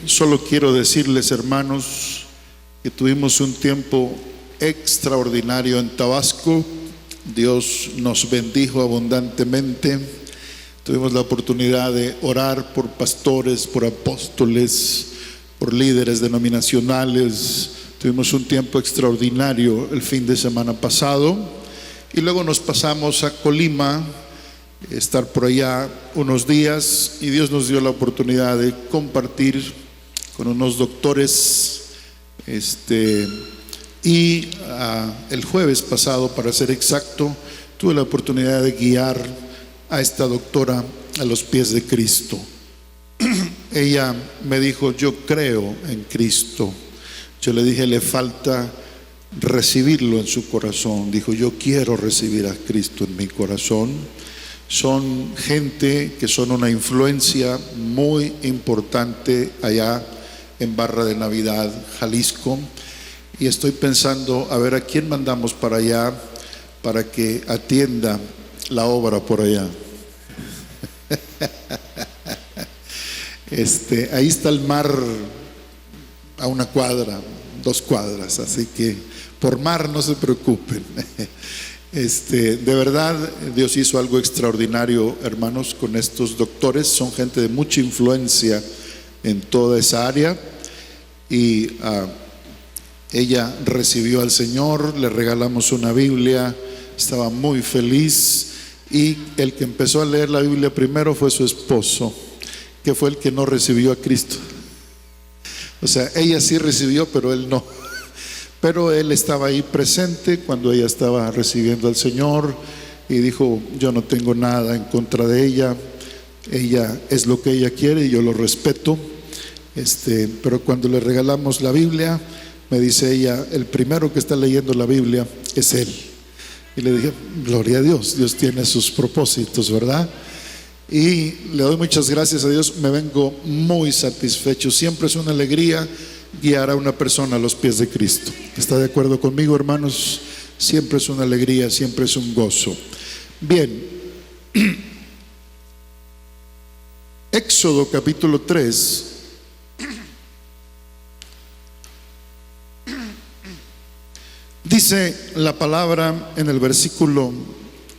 Solo quiero decirles, hermanos, que tuvimos un tiempo extraordinario en Tabasco. Dios nos bendijo abundantemente. Tuvimos la oportunidad de orar por pastores, por apóstoles, por líderes denominacionales. Tuvimos un tiempo extraordinario el fin de semana pasado y luego nos pasamos a Colima, estar por allá unos días, y Dios nos dio la oportunidad de compartir con unos doctores y el jueves pasado, para ser exacto, tuve la oportunidad de guiar a esta doctora a los pies de Cristo. Ella me dijo: yo creo en Cristo. Yo le dije: le falta recibirlo en su corazón. Dijo: yo quiero recibir a Cristo en mi corazón. Son gente que son una influencia muy importante allá en Barra de Navidad, Jalisco, y estoy pensando a ver a quién mandamos para allá para que atienda la obra por allá. Ahí está el mar a una cuadra, 2 cuadras, así que por mar no se preocupen. De verdad, Dios hizo algo extraordinario, hermanos, con estos doctores. Son gente de mucha influencia en toda esa área, y ella recibió al Señor. Le regalamos una Biblia, estaba muy feliz, y el que empezó a leer la Biblia primero fue su esposo, que fue el que no recibió a Cristo. O sea, ella sí recibió, pero él no. Pero él estaba ahí presente cuando ella estaba recibiendo al Señor, y dijo: yo no tengo nada en contra de ella, ella es lo que ella quiere y yo lo respeto. Pero cuando le regalamos la Biblia, me dice ella: el primero que está leyendo la Biblia es él. Y le dije: gloria a Dios, Dios tiene sus propósitos, ¿verdad? Y le doy muchas gracias a Dios. Me vengo muy satisfecho. Siempre es una alegría guiar a una persona a los pies de Cristo. ¿Está de acuerdo conmigo, hermanos? Siempre es una alegría, siempre es un gozo. Bien, Éxodo capítulo 3. Dice la palabra en el versículo,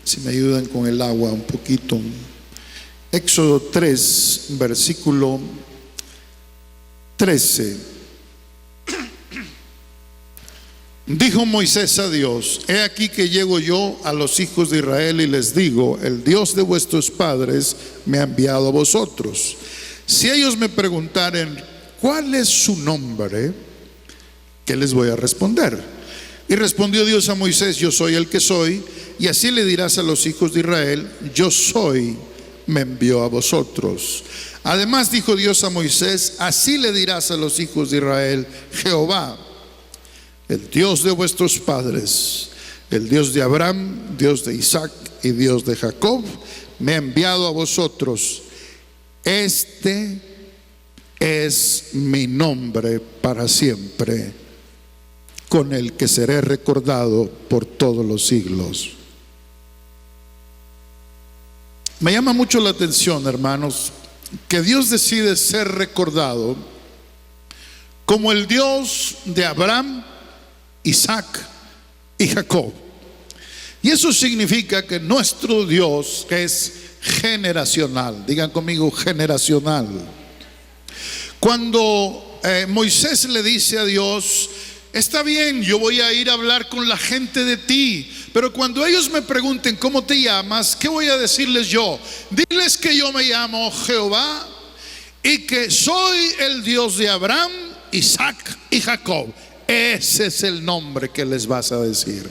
si me ayudan con el agua un poquito, Éxodo 3, versículo 13. Dijo Moisés a Dios: he aquí que llego yo a los hijos de Israel y les digo: el Dios de vuestros padres me ha enviado a vosotros. Si ellos me preguntaren: ¿cuál es su nombre?, ¿qué les voy a responder? Y respondió Dios a Moisés: yo soy el que soy. Y así le dirás a los hijos de Israel: yo soy, me envió a vosotros. Además dijo Dios a Moisés: así le dirás a los hijos de Israel: Jehová, el Dios de vuestros padres, el Dios de Abraham, Dios de Isaac y Dios de Jacob, me ha enviado a vosotros. Este es mi nombre para siempre, con el que seré recordado por todos los siglos. Me llama mucho la atención, hermanos, que Dios decide ser recordado como el Dios de Abraham, Isaac y Jacob. Y eso significa que nuestro Dios es generacional. Digan conmigo: generacional. Cuando Moisés le dice a Dios: está bien, yo voy a ir a hablar con la gente de ti, pero cuando ellos me pregunten ¿cómo te llamas?, ¿qué voy a decirles yo? Diles que yo me llamo Jehová y que soy el Dios de Abraham, Isaac y Jacob. Ese es el nombre que les vas a decir.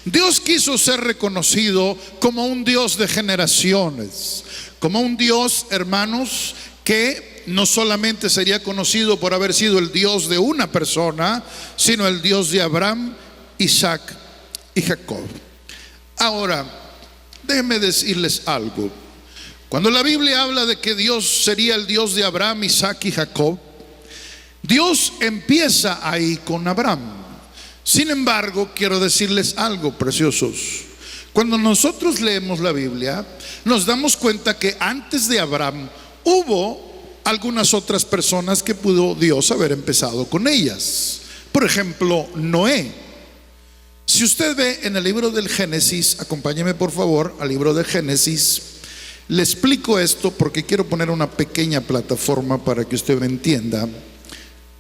Dios quiso ser reconocido como un Dios de generaciones, como un Dios, hermanos, que no solamente sería conocido por haber sido el Dios de una persona, sino el Dios de Abraham, Isaac y Jacob. Ahora, déjenme decirles algo. Cuando la Biblia habla de que Dios sería el Dios de Abraham, Isaac y Jacob, Dios empieza ahí con Abraham. Sin embargo, quiero decirles algo, preciosos. Cuando nosotros leemos la Biblia, nos damos cuenta que antes de Abraham hubo algunas otras personas que pudo Dios haber empezado con ellas. Por ejemplo, Noé. Si usted ve en el libro del Génesis, acompáñeme por favor al libro de Génesis. Le explico esto porque quiero poner una pequeña plataforma para que usted entienda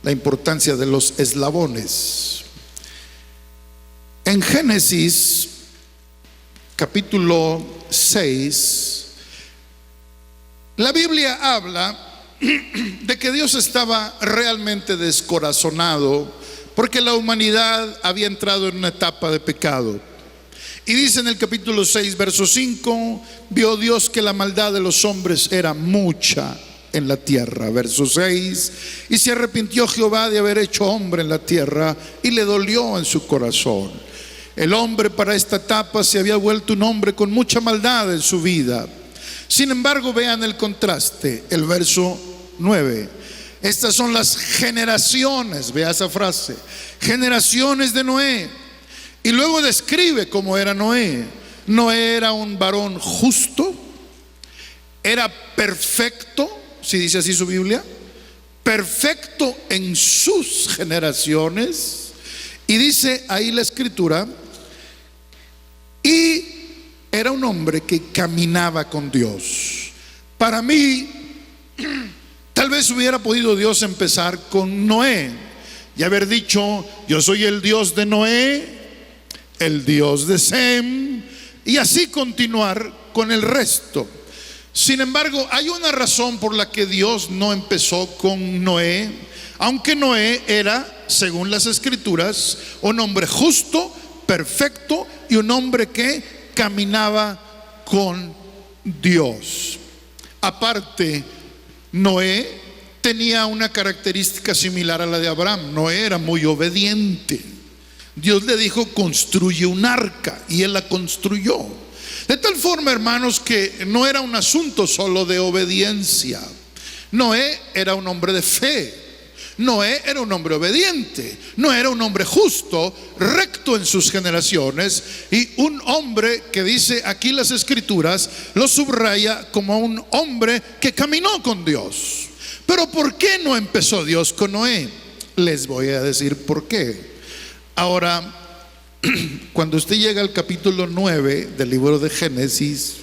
la importancia de los eslabones. En Génesis capítulo 6, la Biblia habla de que Dios estaba realmente descorazonado porque la humanidad había entrado en una etapa de pecado. Y dice en el capítulo 6, verso 5, vio Dios que la maldad de los hombres era mucha en la tierra. Verso 6, y se arrepintió Jehová de haber hecho hombre en la tierra y le dolió en su corazón. El hombre para esta etapa se había vuelto un hombre con mucha maldad en su vida. Sin embargo, vean el contraste, el verso 9. Estas son las generaciones, vea esa frase, generaciones de Noé. Y luego describe cómo era Noé. Noé era un varón justo, era perfecto, si dice así su Biblia, perfecto en sus generaciones. Y dice ahí la escritura, y era un hombre que caminaba con Dios. Para mí, tal vez hubiera podido Dios empezar con Noé y haber dicho: yo soy el Dios de Noé, el Dios de Sem, y así continuar con el resto. Sin embargo, hay una razón por la que Dios no empezó con Noé, aunque Noé era, según las escrituras, un hombre justo, perfecto y un hombre que caminaba con Dios. Aparte, Noé tenía una característica similar a la de Abraham. Noé era muy obediente. Dios le dijo: construye un arca, y él la construyó. De tal forma, hermanos, que no era un asunto solo de obediencia. Noé era un hombre de fe. Noé era un hombre obediente. No era un hombre justo, recto en sus generaciones, y un hombre que dice aquí las escrituras, lo subraya como un hombre que caminó con Dios. Pero ¿por qué no empezó Dios con Noé? Les voy a decir por qué. Ahora, cuando usted llega al capítulo 9 del libro de Génesis,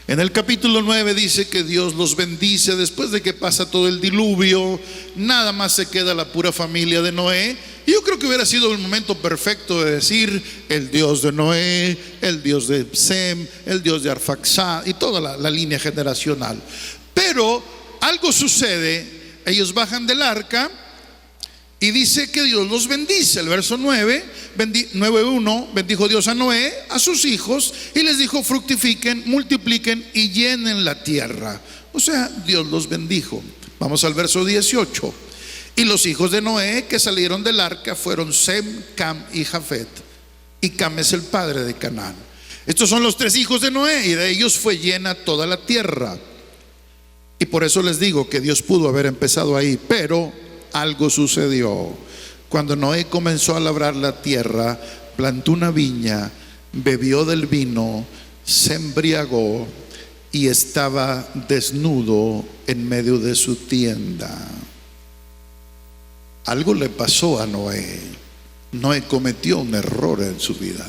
en el capítulo 9 dice que Dios los bendice después de que pasa todo el diluvio. Nada más se queda la pura familia de Noé. Y yo creo que hubiera sido el momento perfecto de decir: el Dios de Noé, el Dios de Sem, el Dios de Arfaxad, y toda la línea generacional. Pero algo sucede. Ellos bajan del arca y dice que Dios los bendice. El verso 9:1, bendijo Dios a Noé, a sus hijos, y les dijo: fructifiquen, multipliquen y llenen la tierra. O sea, Dios los bendijo. Vamos al verso 18. Y los hijos de Noé que salieron del arca fueron Sem, Cam y Jafet. Y Cam es el padre de Canaán. Estos son los tres hijos de Noé, y de ellos fue llena toda la tierra. Y por eso les digo que Dios pudo haber empezado ahí, pero algo sucedió. Cuando Noé comenzó a labrar la tierra, plantó una viña, bebió del vino, se embriagó y estaba desnudo en medio de su tienda. Algo le pasó a Noé. Noé cometió un error en su vida.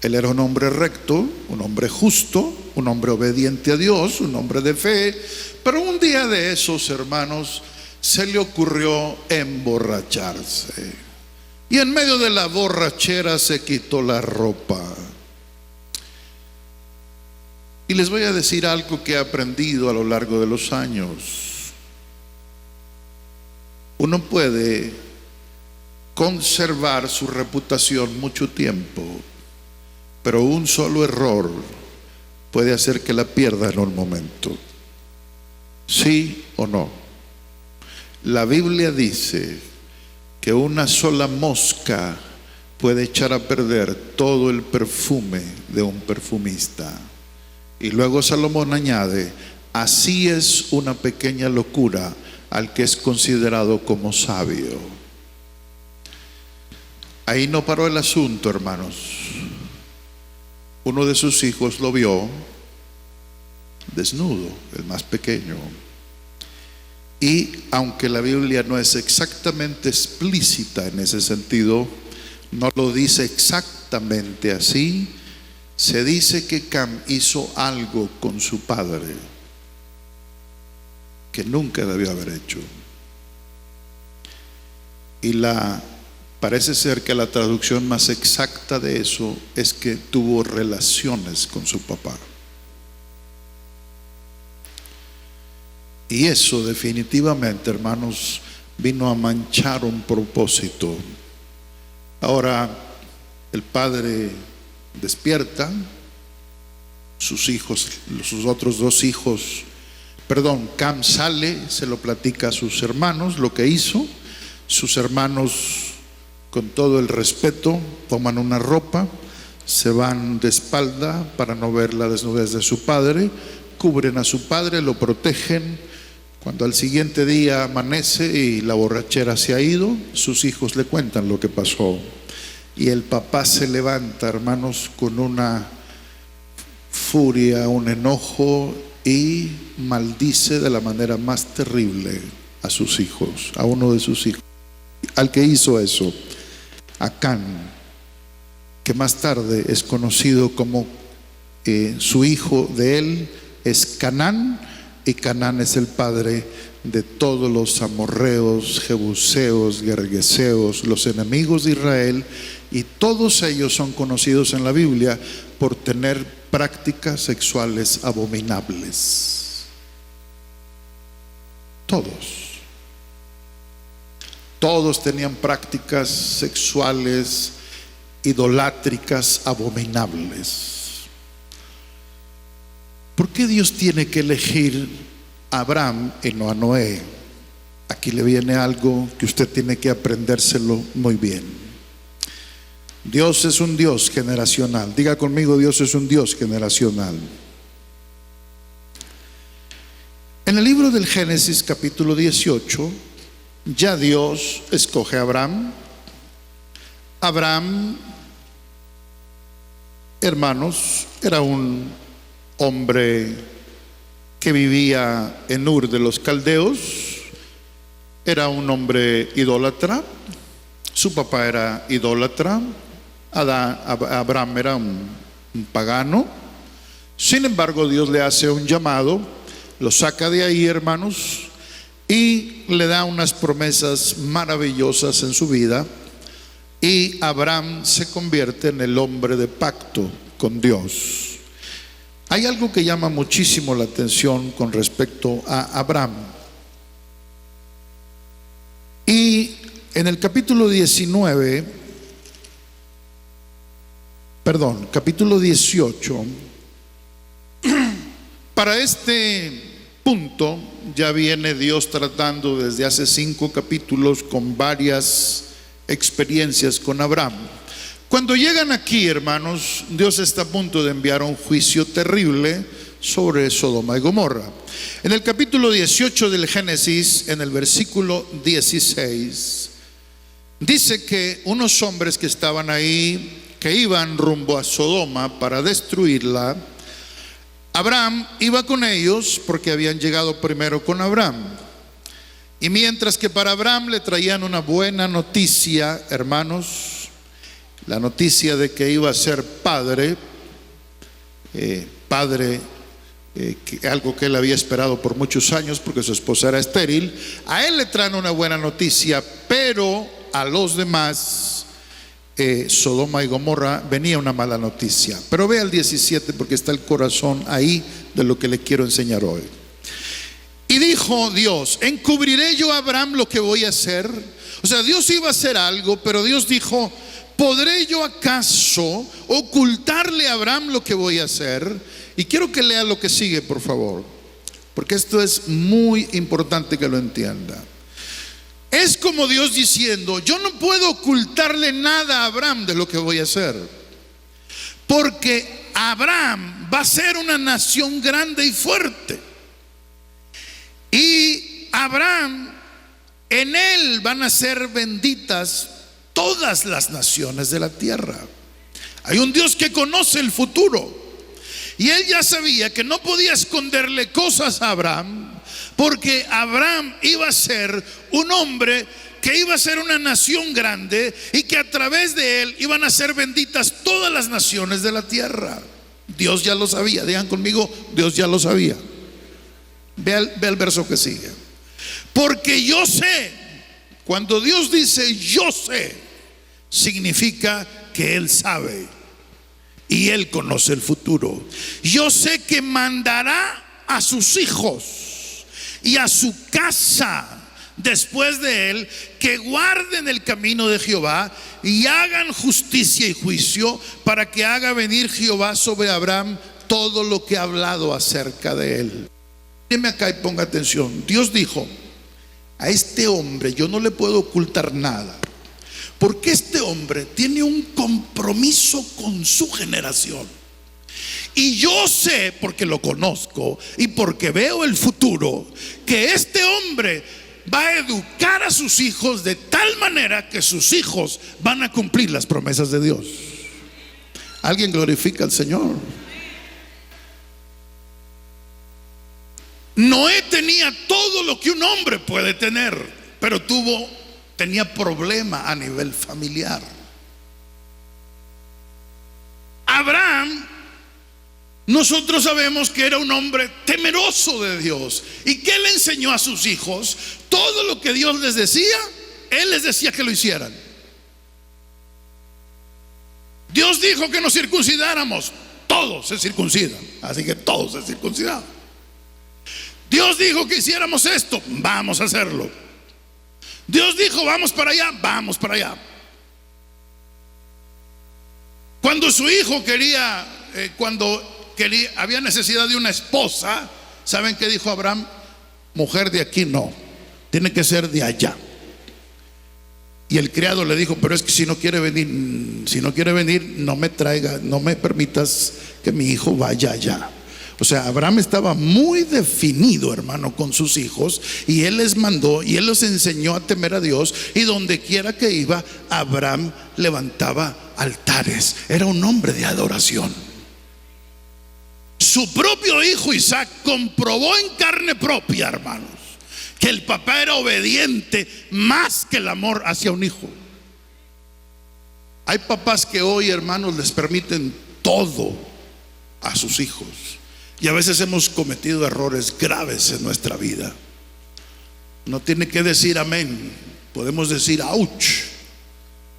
Él era un hombre recto, un hombre justo, un hombre obediente a Dios, un hombre de fe. Pero un día de esos, hermanos, se le ocurrió emborracharse. Y en medio de la borrachera se quitó la ropa. Y les voy a decir algo que he aprendido a lo largo de los años. Uno puede conservar su reputación mucho tiempo, pero un solo error puede hacer que la pierda en un momento. ¿Sí o no? La Biblia dice que una sola mosca puede echar a perder todo el perfume de un perfumista. Y luego Salomón añade: así es una pequeña locura al que es considerado como sabio. Ahí no paró el asunto, hermanos. Uno de sus hijos lo vio, desnudo, el más pequeño. Y aunque la Biblia no es exactamente explícita en ese sentido, no lo dice exactamente así, se dice que Cam hizo algo con su padre que nunca debió haber hecho. Y parece ser que la traducción más exacta de eso es que tuvo relaciones con su papá. Y eso definitivamente, hermanos, vino a manchar un propósito. Ahora el padre despierta, sus otros dos hijos, Cam sale, se lo platica a sus hermanos lo que hizo. Sus hermanos, con todo el respeto, toman una ropa, se van de espalda para no ver la desnudez de su padre, cubren a su padre, lo protegen. Cuando al siguiente día amanece y la borrachera se ha ido, sus hijos le cuentan lo que pasó. Y el papá se levanta, hermanos, con una furia, un enojo, y maldice de la manera más terrible a sus hijos, a uno de sus hijos, al que hizo eso, a Cam, que más tarde es conocido como su hijo de él es Canaán, y Canaán es el padre de todos los amorreos, jebuseos, gergeseos, los enemigos de Israel, y todos ellos son conocidos en la Biblia por tener prácticas sexuales abominables. Todos tenían prácticas sexuales idolátricas abominables. ¿Por qué Dios tiene que elegir a Abraham y no a Noé? Aquí le viene algo que usted tiene que aprendérselo muy bien. Dios es un Dios generacional. Diga conmigo, Dios es un Dios generacional. En el libro del Génesis capítulo 18, ya Dios escoge a Abraham. Abraham, hermanos, era un hombre que vivía en Ur de los Caldeos. Era un hombre idólatra. Su papá era idólatra. Abraham era un pagano. Sin embargo, Dios le hace un llamado, lo saca de ahí, hermanos, y le da unas promesas maravillosas en su vida, y Abraham se convierte en el hombre de pacto con Dios. Hay algo que llama muchísimo la atención con respecto a Abraham. Y en el capítulo 18, para este punto ya viene Dios tratando desde hace 5 capítulos con varias experiencias con Abraham. Cuando llegan aquí, hermanos, Dios está a punto de enviar un juicio terrible sobre Sodoma y Gomorra. En el capítulo 18 del Génesis, en el versículo 16, dice que unos hombres que estaban ahí, que iban rumbo a Sodoma para destruirla, Abraham iba con ellos porque habían llegado primero con Abraham. Y mientras que para Abraham le traían una buena noticia, hermanos, la noticia de que iba a ser padre, algo que él había esperado por muchos años porque su esposa era estéril. A él le traen una buena noticia, pero a los demás, Sodoma y Gomorra, venía una mala noticia. Pero ve al 17 porque está el corazón ahí de lo que le quiero enseñar hoy. Y dijo Dios: ¿encubriré yo a Abraham lo que voy a hacer? O sea, Dios iba a hacer algo, pero Dios dijo: ¿podré yo acaso ocultarle a Abraham lo que voy a hacer? Y quiero que lea lo que sigue, por favor, porque esto es muy importante que lo entienda. Es como Dios diciendo: yo no puedo ocultarle nada a Abraham de lo que voy a hacer, porque Abraham va a ser una nación grande y fuerte, y Abraham, en él van a ser benditas todas las naciones de la tierra. Hay un Dios que conoce el futuro, Y él ya sabía que no podía esconderle cosas a Abraham, porque Abraham iba a ser un hombre que iba a ser una nación grande y que a través de él iban a ser benditas todas las naciones de la tierra. Dios ya lo sabía. Digan conmigo, Dios ya lo sabía. Ve el verso que sigue. Porque yo sé, cuando Dios dice yo sé, significa que Él sabe y Él conoce el futuro. Yo sé que mandará a sus hijos y a su casa después de él, que guarden el camino de Jehová y hagan justicia y juicio, para que haga venir Jehová sobre Abraham todo lo que ha hablado acerca de él. Dime acá y ponga atención. Dios dijo: a este hombre yo no le puedo ocultar nada, porque este hombre tiene un compromiso con su generación. Y yo sé, porque lo conozco y porque veo el futuro, que este hombre va a educar a sus hijos de tal manera que sus hijos van a cumplir las promesas de Dios. ¿Alguien glorifica al Señor? Noé tenía todo lo que un hombre puede tener, pero tenía problema a nivel familiar. Abraham, nosotros sabemos que era un hombre temeroso de Dios. ¿Y qué le enseñó a sus hijos? Todo lo que Dios les decía, Él les decía que lo hicieran. Dios dijo que nos circuncidáramos, todos se circuncidan. Así que todos se circuncidaban. Dios dijo que hiciéramos esto, vamos a hacerlo. Dios dijo vamos para allá, vamos para allá. Cuando su hijo había necesidad de una esposa, ¿saben qué dijo Abraham? Mujer de aquí no, tiene que ser de allá. Y el criado le dijo: pero es que si no quiere venir, no me permitas que mi hijo vaya allá. O sea, Abraham estaba muy definido, hermano, con sus hijos, y él les mandó y él los enseñó a temer a Dios. Y donde quiera que iba, Abraham levantaba altares. Era un hombre de adoración. Su propio hijo Isaac comprobó en carne propia, hermanos, que el papá era obediente más que el amor hacia un hijo. Hay papás que hoy, hermanos, les permiten todo a sus hijos, y a veces hemos cometido errores graves en nuestra vida. No tiene que decir amén, podemos decir ouch,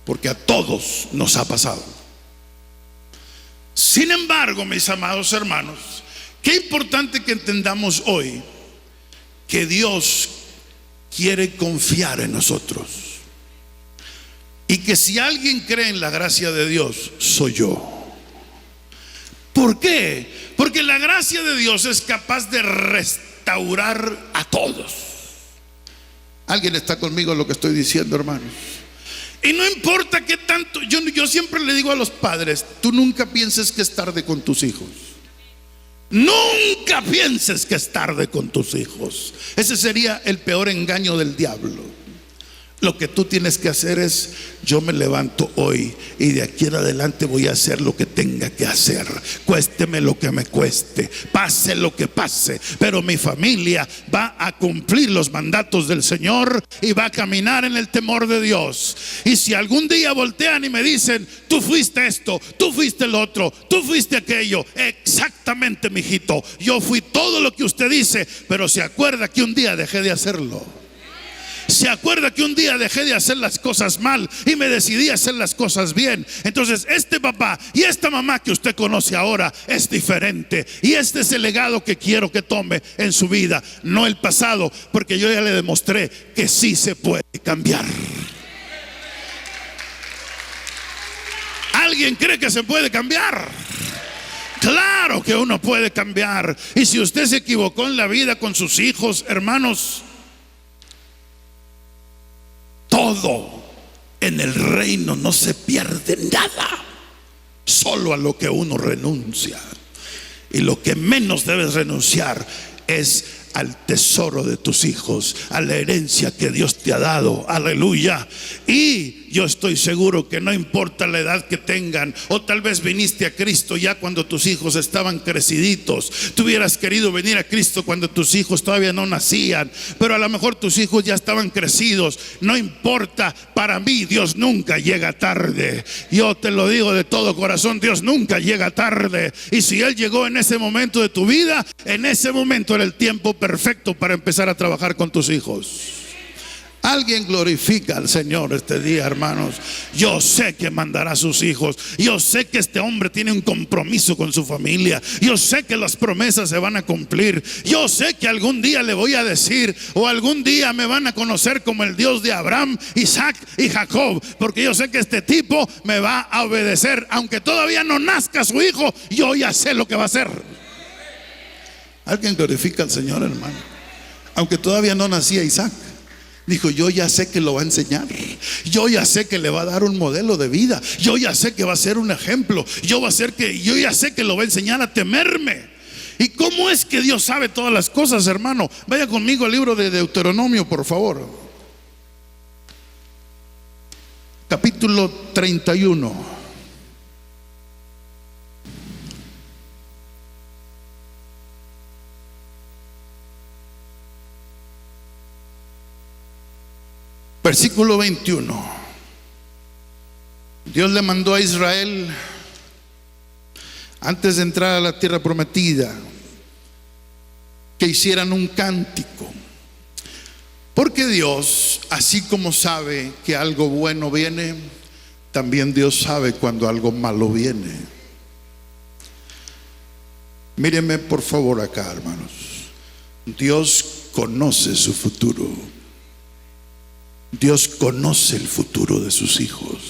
porque a todos nos ha pasado. Sin embargo, mis amados hermanos, qué importante que entendamos hoy que Dios quiere confiar en nosotros, y que si alguien cree en la gracia de Dios, soy yo. ¿Por qué? Porque la gracia de Dios es capaz de restaurar a todos. ¿Alguien está conmigo en lo que estoy diciendo, hermanos? Y no importa qué tanto, yo siempre le digo a los padres: tú nunca pienses que es tarde con tus hijos. Nunca pienses que es tarde con tus hijos. Ese sería el peor engaño del diablo. Lo que tú tienes que hacer es: yo me levanto hoy y de aquí en adelante voy a hacer lo que tenga que hacer, cuésteme lo que me cueste, pase lo que pase, pero mi familia va a cumplir los mandatos del Señor y va a caminar en el temor de Dios. Y si algún día voltean y me dicen: tú fuiste esto, tú fuiste el otro, tú fuiste aquello, exactamente, mijito, yo fui todo lo que usted dice, pero se acuerda que un día dejé de hacerlo. Se acuerda que un día dejé de hacer las cosas mal y me decidí a hacer las cosas bien. Entonces este papá y esta mamá que usted conoce ahora es diferente, y este es el legado que quiero que tome en su vida, no el pasado, porque yo ya le demostré que sí se puede cambiar. ¿Alguien cree que se puede cambiar? Claro que uno puede cambiar. Y si usted se equivocó en la vida con sus hijos, hermanos, todo en el reino no se pierde nada, solo a lo que uno renuncia. Y lo que menos debes renunciar es al tesoro de tus hijos, a la herencia que Dios te ha dado. Aleluya. Y yo estoy seguro que no importa la edad que tengan, o tal vez viniste a Cristo ya cuando tus hijos estaban creciditos. Tú hubieras querido venir a Cristo cuando tus hijos todavía no nacían, pero a lo mejor tus hijos ya estaban crecidos. No importa, para mí Dios nunca llega tarde. Yo te lo digo de todo corazón, Dios nunca llega tarde. Y si Él llegó en ese momento de tu vida, en ese momento era el tiempo perfecto para empezar a trabajar con tus hijos. Alguien glorifica al Señor este día, hermanos. Yo sé que mandará a sus hijos. Yo sé que este hombre tiene un compromiso con su familia. Yo sé que las promesas se van a cumplir. Yo sé que algún día le voy a decir, o algún día me van a conocer como el Dios de Abraham, Isaac y Jacob, porque yo sé que este tipo me va a obedecer. Aunque todavía no nazca su hijo, yo ya sé lo que va a hacer. Alguien glorifica al Señor, hermano. Aunque todavía no nacía Isaac, dijo: yo ya sé que lo va a enseñar. Yo ya sé que le va a dar un modelo de vida. Yo ya sé que va a ser un ejemplo. Yo ya sé que lo va a enseñar a temerme. ¿Y cómo es que Dios sabe todas las cosas, hermano? Vaya conmigo al libro de Deuteronomio, por favor. Capítulo 31. Versículo 21. Dios le mandó a Israel, antes de entrar a la tierra prometida, que hicieran un cántico. Porque Dios, así como sabe que algo bueno viene, también Dios sabe cuando algo malo viene. Mírenme por favor acá, hermanos. Dios conoce su futuro. Dios conoce el futuro de sus hijos.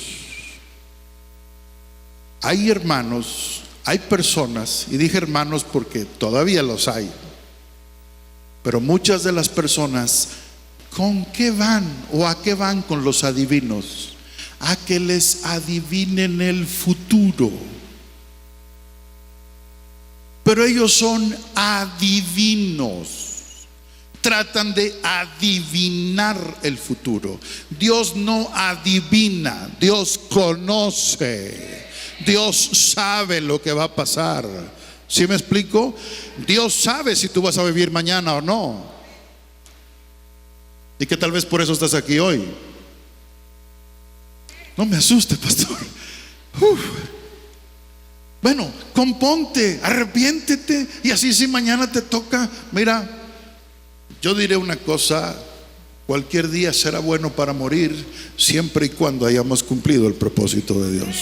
Hay hermanos, hay personas, y dije hermanos porque todavía los hay, pero muchas de las personas, ¿con qué van o a qué van con los adivinos? A que les adivinen el futuro. Pero ellos son adivinos. Tratan de adivinar el futuro. Dios no adivina, Dios conoce. Dios sabe lo que va a pasar. ¿Sí me explico? Dios sabe si tú vas a vivir mañana o no. Y que tal vez por eso estás aquí hoy. No me asuste, pastor. Bueno, componte, arrepiéntete, y así si mañana te toca, mira, yo diré una cosa: cualquier día será bueno para morir, siempre y cuando hayamos cumplido el propósito de Dios.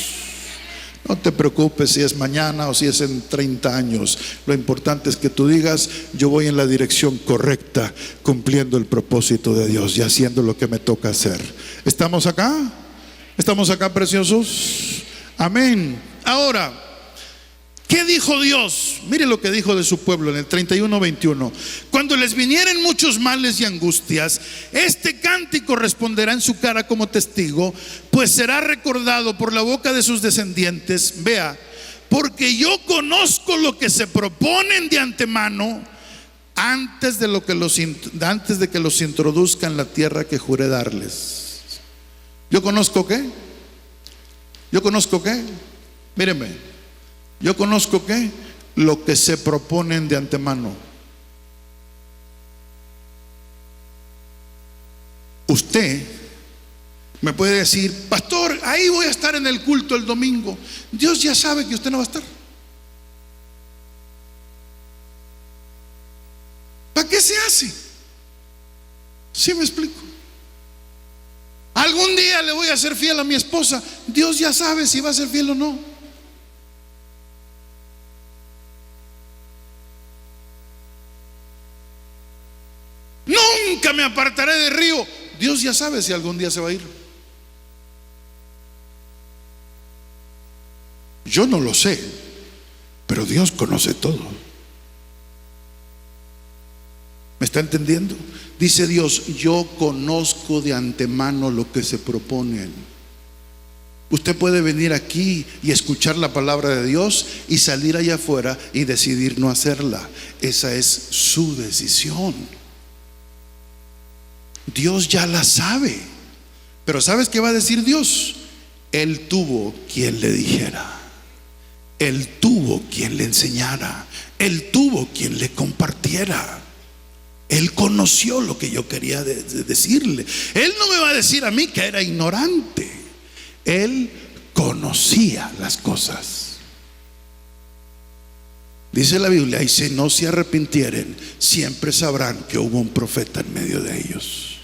No te preocupes si es mañana o si es en 30 años. Lo importante es que tú digas: yo voy en la dirección correcta, cumpliendo el propósito de Dios y haciendo lo que me toca hacer. ¿Estamos acá? ¿Estamos acá, preciosos? Amén. Ahora, ¿qué dijo Dios? Mire lo que dijo de su pueblo en el 31:21. Cuando les vinieren muchos males y angustias, este cántico responderá en su cara como testigo, pues será recordado por la boca de sus descendientes. Vea, porque yo conozco lo que se proponen de antemano, antes de que los introduzca en la tierra que juré darles. ¿Yo conozco qué? ¿Yo conozco qué? Míreme. Yo conozco ¿qué? Lo que se proponen de antemano. Usted me puede decir: pastor, ahí voy a estar en el culto el domingo. Dios ya sabe que usted no va a estar. ¿Para qué se hace? ¿Sí me explico? Algún día le voy a ser fiel a mi esposa. Dios ya sabe si va a ser fiel o no. Nunca me apartaré del río. Dios ya sabe si algún día se va a ir. Yo no lo sé, pero Dios conoce todo. ¿Me está entendiendo? Dice Dios: yo conozco de antemano lo que se proponen. Usted puede venir aquí y escuchar la palabra de Dios y salir allá afuera y decidir no hacerla. Esa es su decisión. Dios ya la sabe. Pero ¿sabes qué va a decir Dios? Él tuvo quien le dijera. Él tuvo quien le enseñara. Él tuvo quien le compartiera. Él conoció lo que yo quería decirle. Él no me va a decir a mí que era ignorante. Él conocía las cosas. Dice la Biblia: y si no se arrepintieren, siempre sabrán que hubo un profeta en medio de ellos.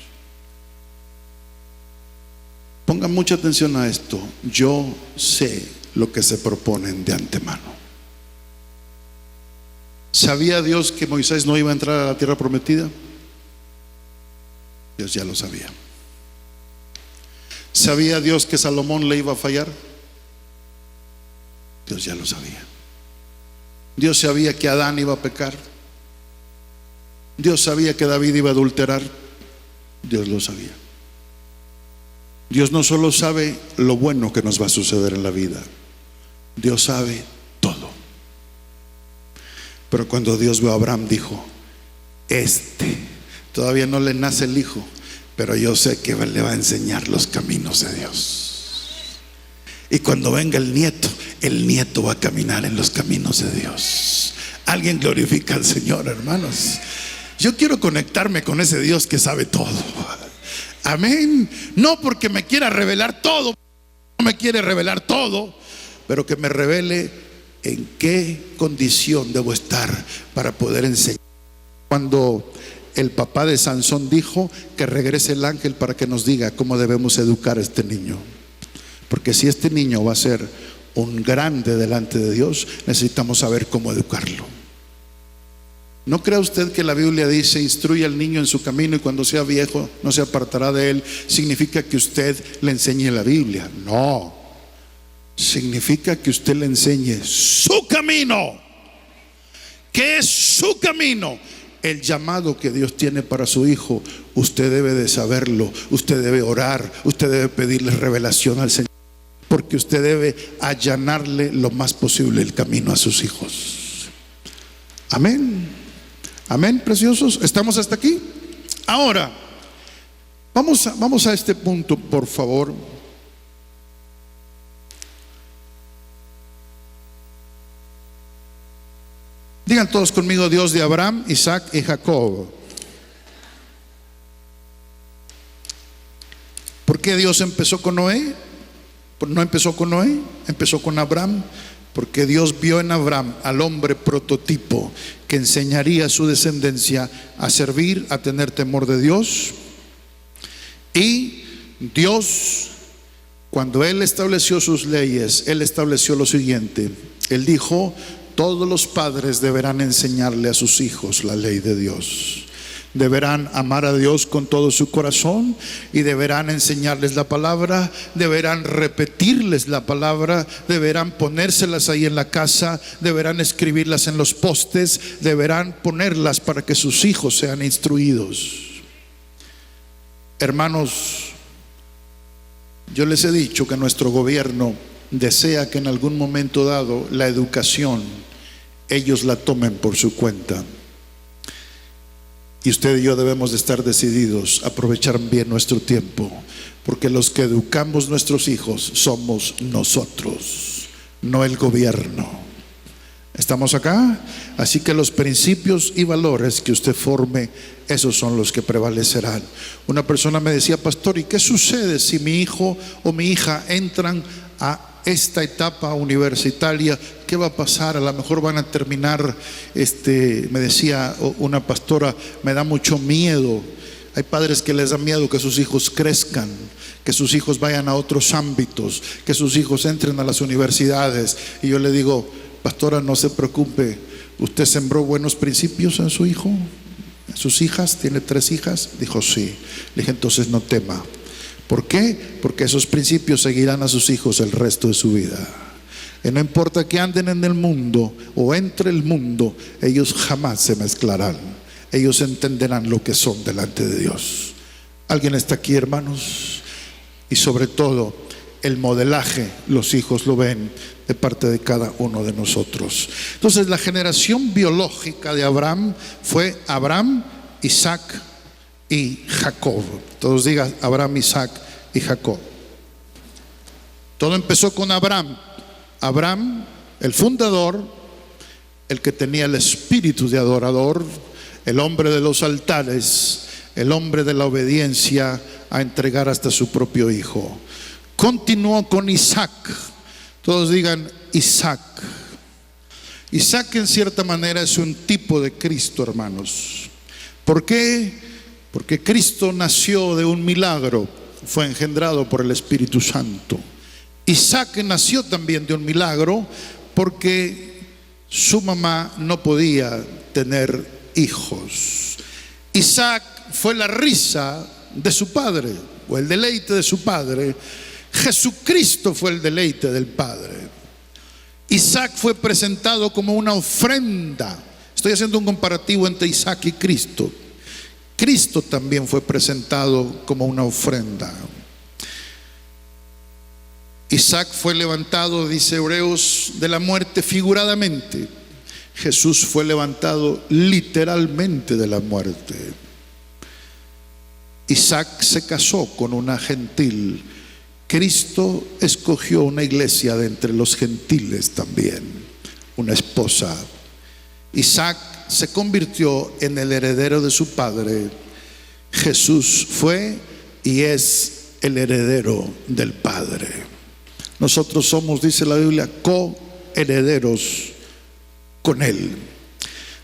Pongan mucha atención a esto. Yo sé lo que se proponen de antemano. ¿Sabía Dios que Moisés no iba a entrar a la tierra prometida? Dios ya lo sabía. ¿Sabía Dios que Salomón le iba a fallar? Dios ya lo sabía. Dios sabía que Adán iba a pecar. Dios sabía que David iba a adulterar. Dios lo sabía. Dios no solo sabe lo bueno que nos va a suceder en la vida, Dios sabe todo. Pero cuando Dios vio a Abraham, dijo: todavía no le nace el hijo, pero yo sé que le va a enseñar los caminos de Dios. Y cuando venga el nieto va a caminar en los caminos de Dios. Alguien glorifica al Señor, hermanos. Yo quiero conectarme con ese Dios que sabe todo. Amén. No porque me quiera revelar todo, no me quiere revelar todo, pero que me revele en qué condición debo estar para poder enseñar. Cuando el papá de Sansón dijo que regrese el ángel para que nos diga cómo debemos educar a este niño, porque si este niño va a ser un grande delante de Dios, necesitamos saber cómo educarlo. ¿No cree usted que la Biblia dice: instruye al niño en su camino y cuando sea viejo no se apartará de él? Significa que usted le enseñe la Biblia. No, significa que usted le enseñe su camino. ¿Qué es su camino? El llamado que Dios tiene para su hijo. Usted debe de saberlo. Usted debe orar. Usted debe pedirle revelación al Señor, porque usted debe allanarle lo más posible el camino a sus hijos. Amén. Amén, preciosos. ¿Estamos hasta aquí? Ahora vamos a este punto, por favor. Digan todos conmigo: Dios de Abraham, Isaac y Jacob. ¿Por qué Dios empezó con Noé? No empezó con Noé, empezó con Abraham. Porque Dios vio en Abraham al hombre prototipo que enseñaría a su descendencia a servir, a tener temor de Dios. Y Dios, cuando Él estableció sus leyes, Él estableció lo siguiente. Él dijo: todos los padres deberán enseñarle a sus hijos la ley de Dios. Deberán amar a Dios con todo su corazón y deberán enseñarles la palabra, deberán repetirles la palabra, deberán ponérselas ahí en la casa, deberán escribirlas en los postes, deberán ponerlas para que sus hijos sean instruidos. Hermanos, yo les he dicho que nuestro gobierno desea que en algún momento dado la educación ellos la tomen por su cuenta. Y usted y yo debemos de estar decididos a aprovechar bien nuestro tiempo, porque los que educamos nuestros hijos somos nosotros, no el gobierno. ¿Estamos acá? Así que los principios y valores que usted forme, esos son los que prevalecerán. Una persona me decía: pastor, ¿y qué sucede si mi hijo o mi hija entran a esta etapa universitaria? ¿Qué va a pasar? A lo mejor van a terminar, me decía una pastora, me da mucho miedo. Hay padres que les da miedo que sus hijos crezcan, que sus hijos vayan a otros ámbitos, que sus hijos entren a las universidades. Y yo le digo: pastora, no se preocupe, ¿usted sembró buenos principios en su hijo? ¿En sus hijas? ¿Tiene 3 hijas? Dijo: sí. Le dije: entonces no tema. ¿Por qué? Porque esos principios seguirán a sus hijos el resto de su vida. Y no importa que anden en el mundo o entre el mundo, ellos jamás se mezclarán. Ellos entenderán lo que son delante de Dios. ¿Alguien está aquí, hermanos? Y sobre todo, el modelaje los hijos lo ven de parte de cada uno de nosotros. Entonces la generación biológica de Abraham fue Abraham, Isaac y Jacob. Todos digan Abraham, Isaac y Jacob. Todo empezó con Abraham. Abraham, el fundador, el que tenía el espíritu de adorador, el hombre de los altares, el hombre de la obediencia a entregar hasta su propio hijo. Continuó con Isaac. Todos digan Isaac. Isaac en cierta manera es un tipo de Cristo, hermanos. ¿Por qué? Porque Cristo nació de un milagro, fue engendrado por el Espíritu Santo. Isaac nació también de un milagro porque su mamá no podía tener hijos. Isaac fue la risa de su padre, o el deleite de su padre. Jesucristo fue el deleite del Padre. Isaac fue presentado como una ofrenda. Estoy haciendo un comparativo entre Isaac y Cristo. Cristo también fue presentado como una ofrenda. Isaac fue levantado, dice Hebreos, de la muerte figuradamente. Jesús fue levantado literalmente de la muerte. Isaac se casó con una gentil. Cristo escogió una iglesia de entre los gentiles también, una esposa. Isaac se convirtió en el heredero de su padre. Jesús fue y es el heredero del Padre. Nosotros somos, dice la Biblia, coherederos con Él.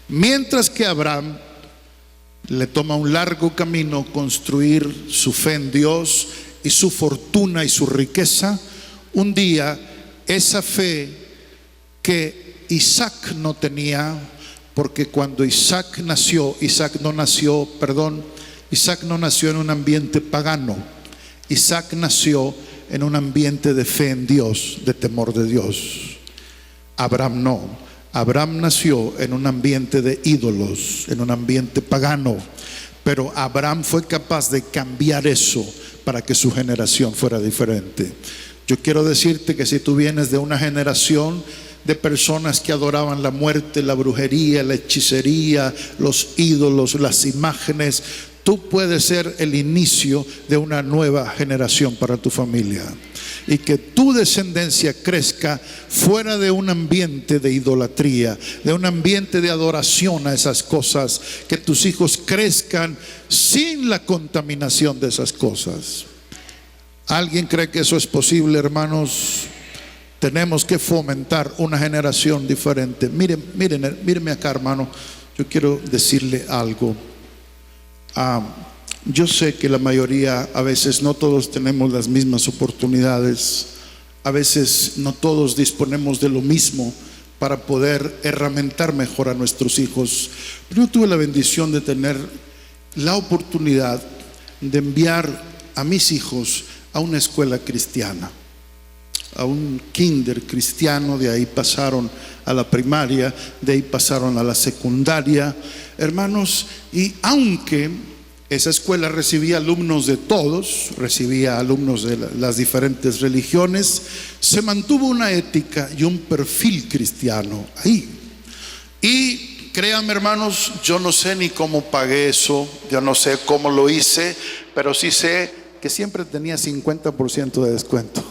Mientras que a Abraham le toma un largo camino construir su fe en Dios y su fortuna y su riqueza, un día esa fe que Isaac no tenía, porque cuando Isaac no nació en un ambiente pagano. Isaac nació en un ambiente de fe en Dios, de temor de Dios. Abraham no. Abraham nació en un ambiente de ídolos, en un ambiente pagano. Pero Abraham fue capaz de cambiar eso para que su generación fuera diferente. Yo quiero decirte que si tú vienes de una generación de personas que adoraban la muerte, la brujería, la hechicería, los ídolos, las imágenes, tú puedes ser el inicio de una nueva generación para tu familia. Y que tu descendencia crezca fuera de un ambiente de idolatría, de un ambiente de adoración a esas cosas. Que tus hijos crezcan sin la contaminación de esas cosas. ¿Alguien cree que eso es posible, hermanos? Tenemos que fomentar una generación diferente. Mírenme acá, hermano. Yo quiero decirle algo. Yo sé que la mayoría, a veces no todos tenemos las mismas oportunidades. A veces no todos disponemos de lo mismo para poder herramentar mejor a nuestros hijos. Pero yo tuve la bendición de tener la oportunidad de enviar a mis hijos a una escuela cristiana, a un kinder cristiano. De ahí pasaron a la primaria, de ahí pasaron a la secundaria, hermanos. Y aunque esa escuela recibía alumnos de todos, recibía alumnos de las diferentes religiones, se mantuvo una ética y un perfil cristiano ahí. Y créanme, hermanos, yo no sé ni cómo pagué eso, yo no sé cómo lo hice, pero sí sé que siempre tenía 50% de descuento.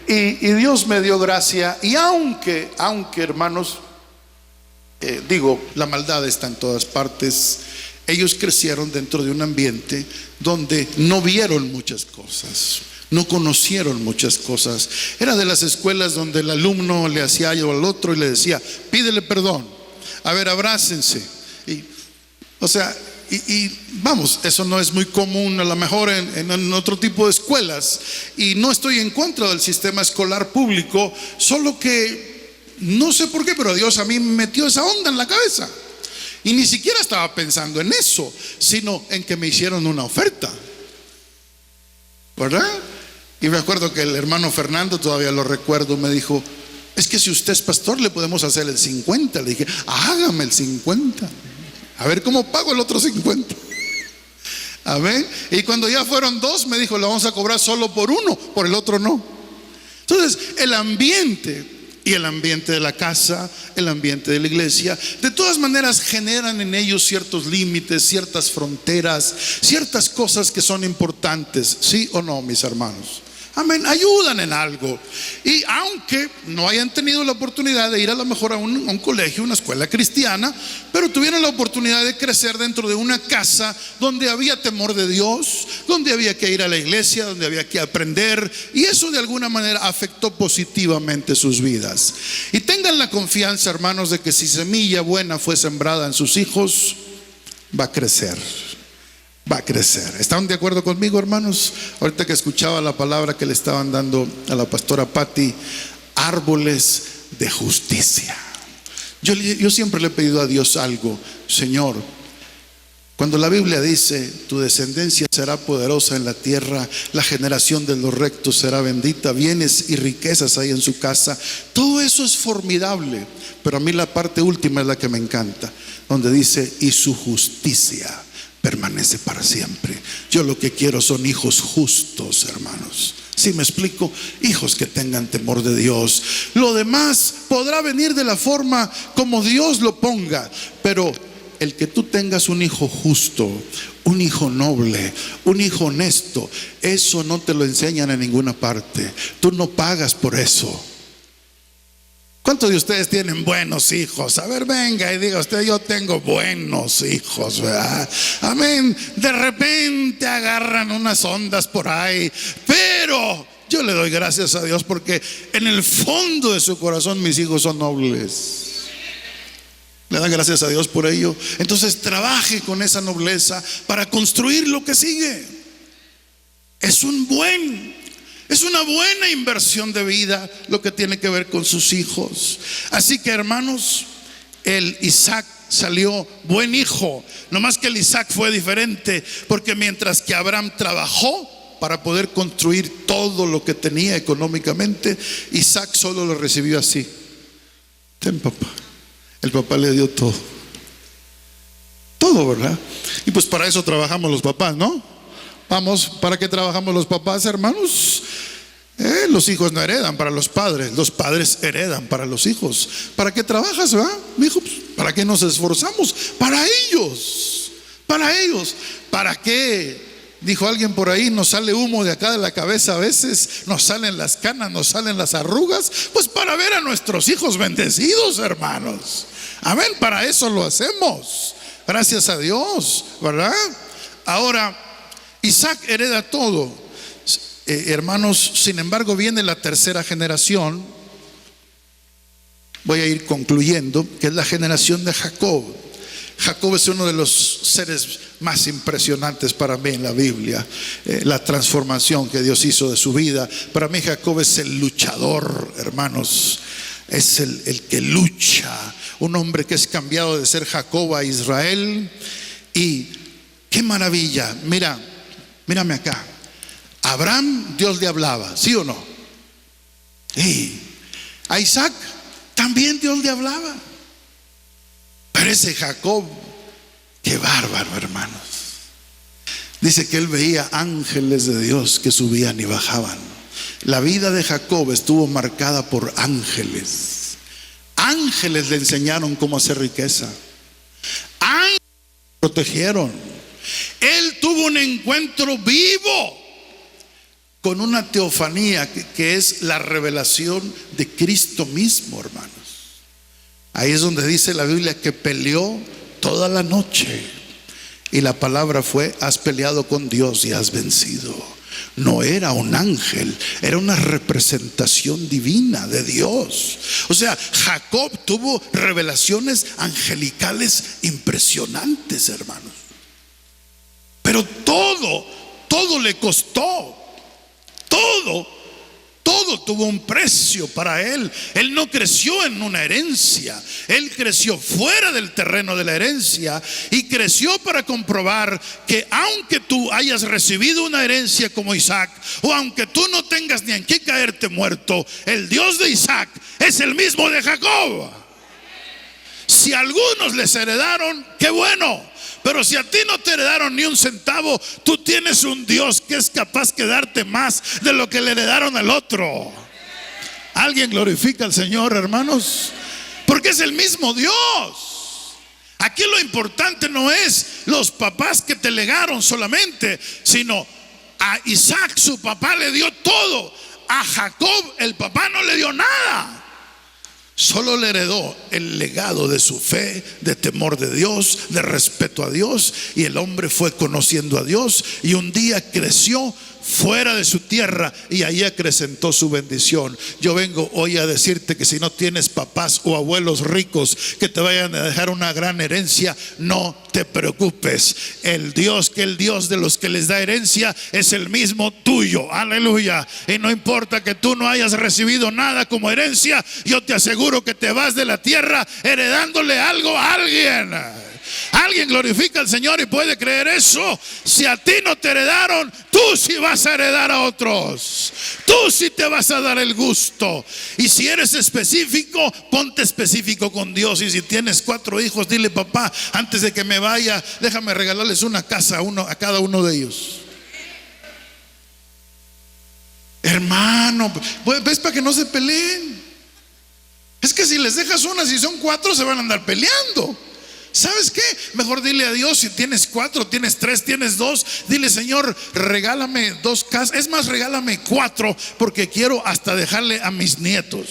Y Dios me dio gracia. Y aunque hermanos, la maldad está en todas partes, ellos crecieron dentro de un ambiente donde no vieron muchas cosas, no conocieron muchas cosas. Era de las escuelas donde el alumno le hacía algo al otro y le decía: pídele perdón, a ver, abrácense. Y vamos, eso no es muy común a lo mejor en otro tipo de escuelas. Y no estoy en contra del sistema escolar público, solo que no sé por qué, pero Dios a mí me metió esa onda en la cabeza. Y ni siquiera estaba pensando en eso, sino en que me hicieron una oferta, ¿verdad? Y me acuerdo que el hermano Fernando, todavía lo recuerdo, me dijo: es que si usted es pastor le podemos hacer el 50. Le dije: hágame el 50, a ver cómo pago el otro 50. Amén. Y cuando ya fueron dos, me dijo, lo vamos a cobrar solo por uno, por el otro no. Entonces, el ambiente y el ambiente de la casa, el ambiente de la iglesia, de todas maneras generan en ellos ciertos límites, ciertas fronteras, ciertas cosas que son importantes, ¿sí o no, mis hermanos? Amén, ayudan en algo. Y aunque no hayan tenido la oportunidad de ir a lo mejor a un colegio, una escuela cristiana, pero tuvieron la oportunidad de crecer dentro de una casa donde había temor de Dios, donde había que ir a la iglesia, donde había que aprender, y eso de alguna manera afectó positivamente sus vidas. Y tengan la confianza, hermanos, de que si semilla buena fue sembrada en sus hijos, va a crecer. Va a crecer. ¿Están de acuerdo conmigo, hermanos? Ahorita que escuchaba la palabra que le estaban dando a la pastora Patti, árboles de justicia. Yo siempre le he pedido a Dios algo. Señor, cuando la Biblia dice, tu descendencia será poderosa en la tierra, la generación de los rectos será bendita, bienes y riquezas hay en su casa, todo eso es formidable, pero a mí la parte última es la que me encanta, donde dice, y su justicia permanece para siempre. Yo lo que quiero son hijos justos, hermanos. ¿Sí me explico? Hijos que tengan temor de Dios. Lo demás podrá venir de la forma como Dios lo ponga, pero el que tú tengas un hijo justo, un hijo noble, un hijo honesto, eso no te lo enseñan en ninguna parte. Tú no pagas por eso. ¿Cuántos de ustedes tienen buenos hijos? A ver, venga y diga usted, yo tengo buenos hijos, ¿verdad? Amén. De repente agarran unas ondas por ahí, pero yo le doy gracias a Dios porque en el fondo de su corazón mis hijos son nobles. Le dan gracias a Dios por ello. Entonces trabaje con esa nobleza para construir lo que sigue. Es una buena inversión de vida lo que tiene que ver con sus hijos. Así que, hermanos, el Isaac salió buen hijo. No más que el Isaac fue diferente, porque mientras que Abraham trabajó para poder construir todo lo que tenía económicamente, Isaac solo lo recibió así. Ten, papá. El papá le dio todo. Todo, ¿verdad? Y pues para eso trabajamos los papás, ¿no? Vamos, ¿para qué trabajamos los papás, hermanos? Los hijos no heredan para los padres heredan para los hijos. ¿Para qué trabajas, verdad? Mi hijo, pues, ¿para qué nos esforzamos? Para ellos. ¿Para qué? Dijo alguien por ahí, nos sale humo de acá de la cabeza a veces, nos salen las canas, nos salen las arrugas, pues para ver a nuestros hijos bendecidos, hermanos. Amén, para eso lo hacemos. Gracias a Dios, ¿verdad? Ahora, Isaac hereda todo. Hermanos, sin embargo viene la tercera generación. Voy a ir concluyendo, que es la generación de Jacob. Jacob es uno de los seres más impresionantes para mí en la Biblia. La transformación que Dios hizo de su vida. Para mí Jacob es el luchador, hermanos. Es el que lucha. Un hombre que es cambiado de ser Jacob a Israel. Y qué maravilla. Mírame acá. Abraham, Dios le hablaba, ¿sí o no? Y a Isaac también Dios le hablaba. Pero ese Jacob, qué bárbaro, hermanos. Dice que él veía ángeles de Dios que subían y bajaban. La vida de Jacob estuvo marcada por ángeles. Ángeles le enseñaron cómo hacer riqueza. Ángeles le protegieron. Él tuvo un encuentro vivo con una teofanía que es la revelación de Cristo mismo, hermanos. Ahí es donde dice la Biblia que peleó toda la noche. Y la palabra fue, has peleado con Dios y has vencido. No era un ángel, era una representación divina de Dios. O sea, Jacob tuvo revelaciones angelicales impresionantes, hermanos. Pero todo le costó. Todo tuvo un precio para él. Él no creció en una herencia. Él creció fuera del terreno de la herencia y creció para comprobar que aunque tú hayas recibido una herencia como Isaac, o aunque tú no tengas ni en qué caerte muerto, el Dios de Isaac es el mismo de Jacob. Si algunos les heredaron, qué bueno, Pero si a ti no te heredaron ni un centavo, tú tienes un Dios que es capaz de darte más de lo que le heredaron al otro. ¿Alguien glorifica al Señor, hermanos? Porque es el mismo Dios. Aquí lo importante no es los papás que te legaron solamente, sino a Isaac su papá le dio todo. A Jacob el papá no le dio nada. Solo le heredó el legado de su fe, de temor de Dios, de respeto a Dios. Y el hombre fue conociendo a Dios y un día creció fuera de su tierra y ahí acrecentó su bendición. Yo vengo hoy a decirte que si no tienes papás o abuelos ricos que te vayan a dejar una gran herencia, no te preocupes. El Dios de los que les da herencia es el mismo tuyo. Aleluya. Y no importa que tú no hayas recibido nada como herencia, yo te aseguro que te vas de la tierra heredándole algo a alguien. Alguien glorifica al Señor y puede creer eso. Si a ti no te heredaron, tú sí vas a heredar a otros. Tú sí te vas a dar el gusto. Y si eres específico, ponte específico con Dios. Y si tienes 4 hijos, dile: papá, antes de que me vaya, déjame regalarles una casa a cada uno de ellos. Hermano, ¿ves? Para que no se peleen. Es que si les dejas una, si son 4, se van a andar peleando. ¿Sabes qué? Mejor dile a Dios: si tienes 4, tienes 3, tienes 2, dile: Señor, regálame 2 casas. Es más, regálame 4, porque quiero hasta dejarle a mis nietos.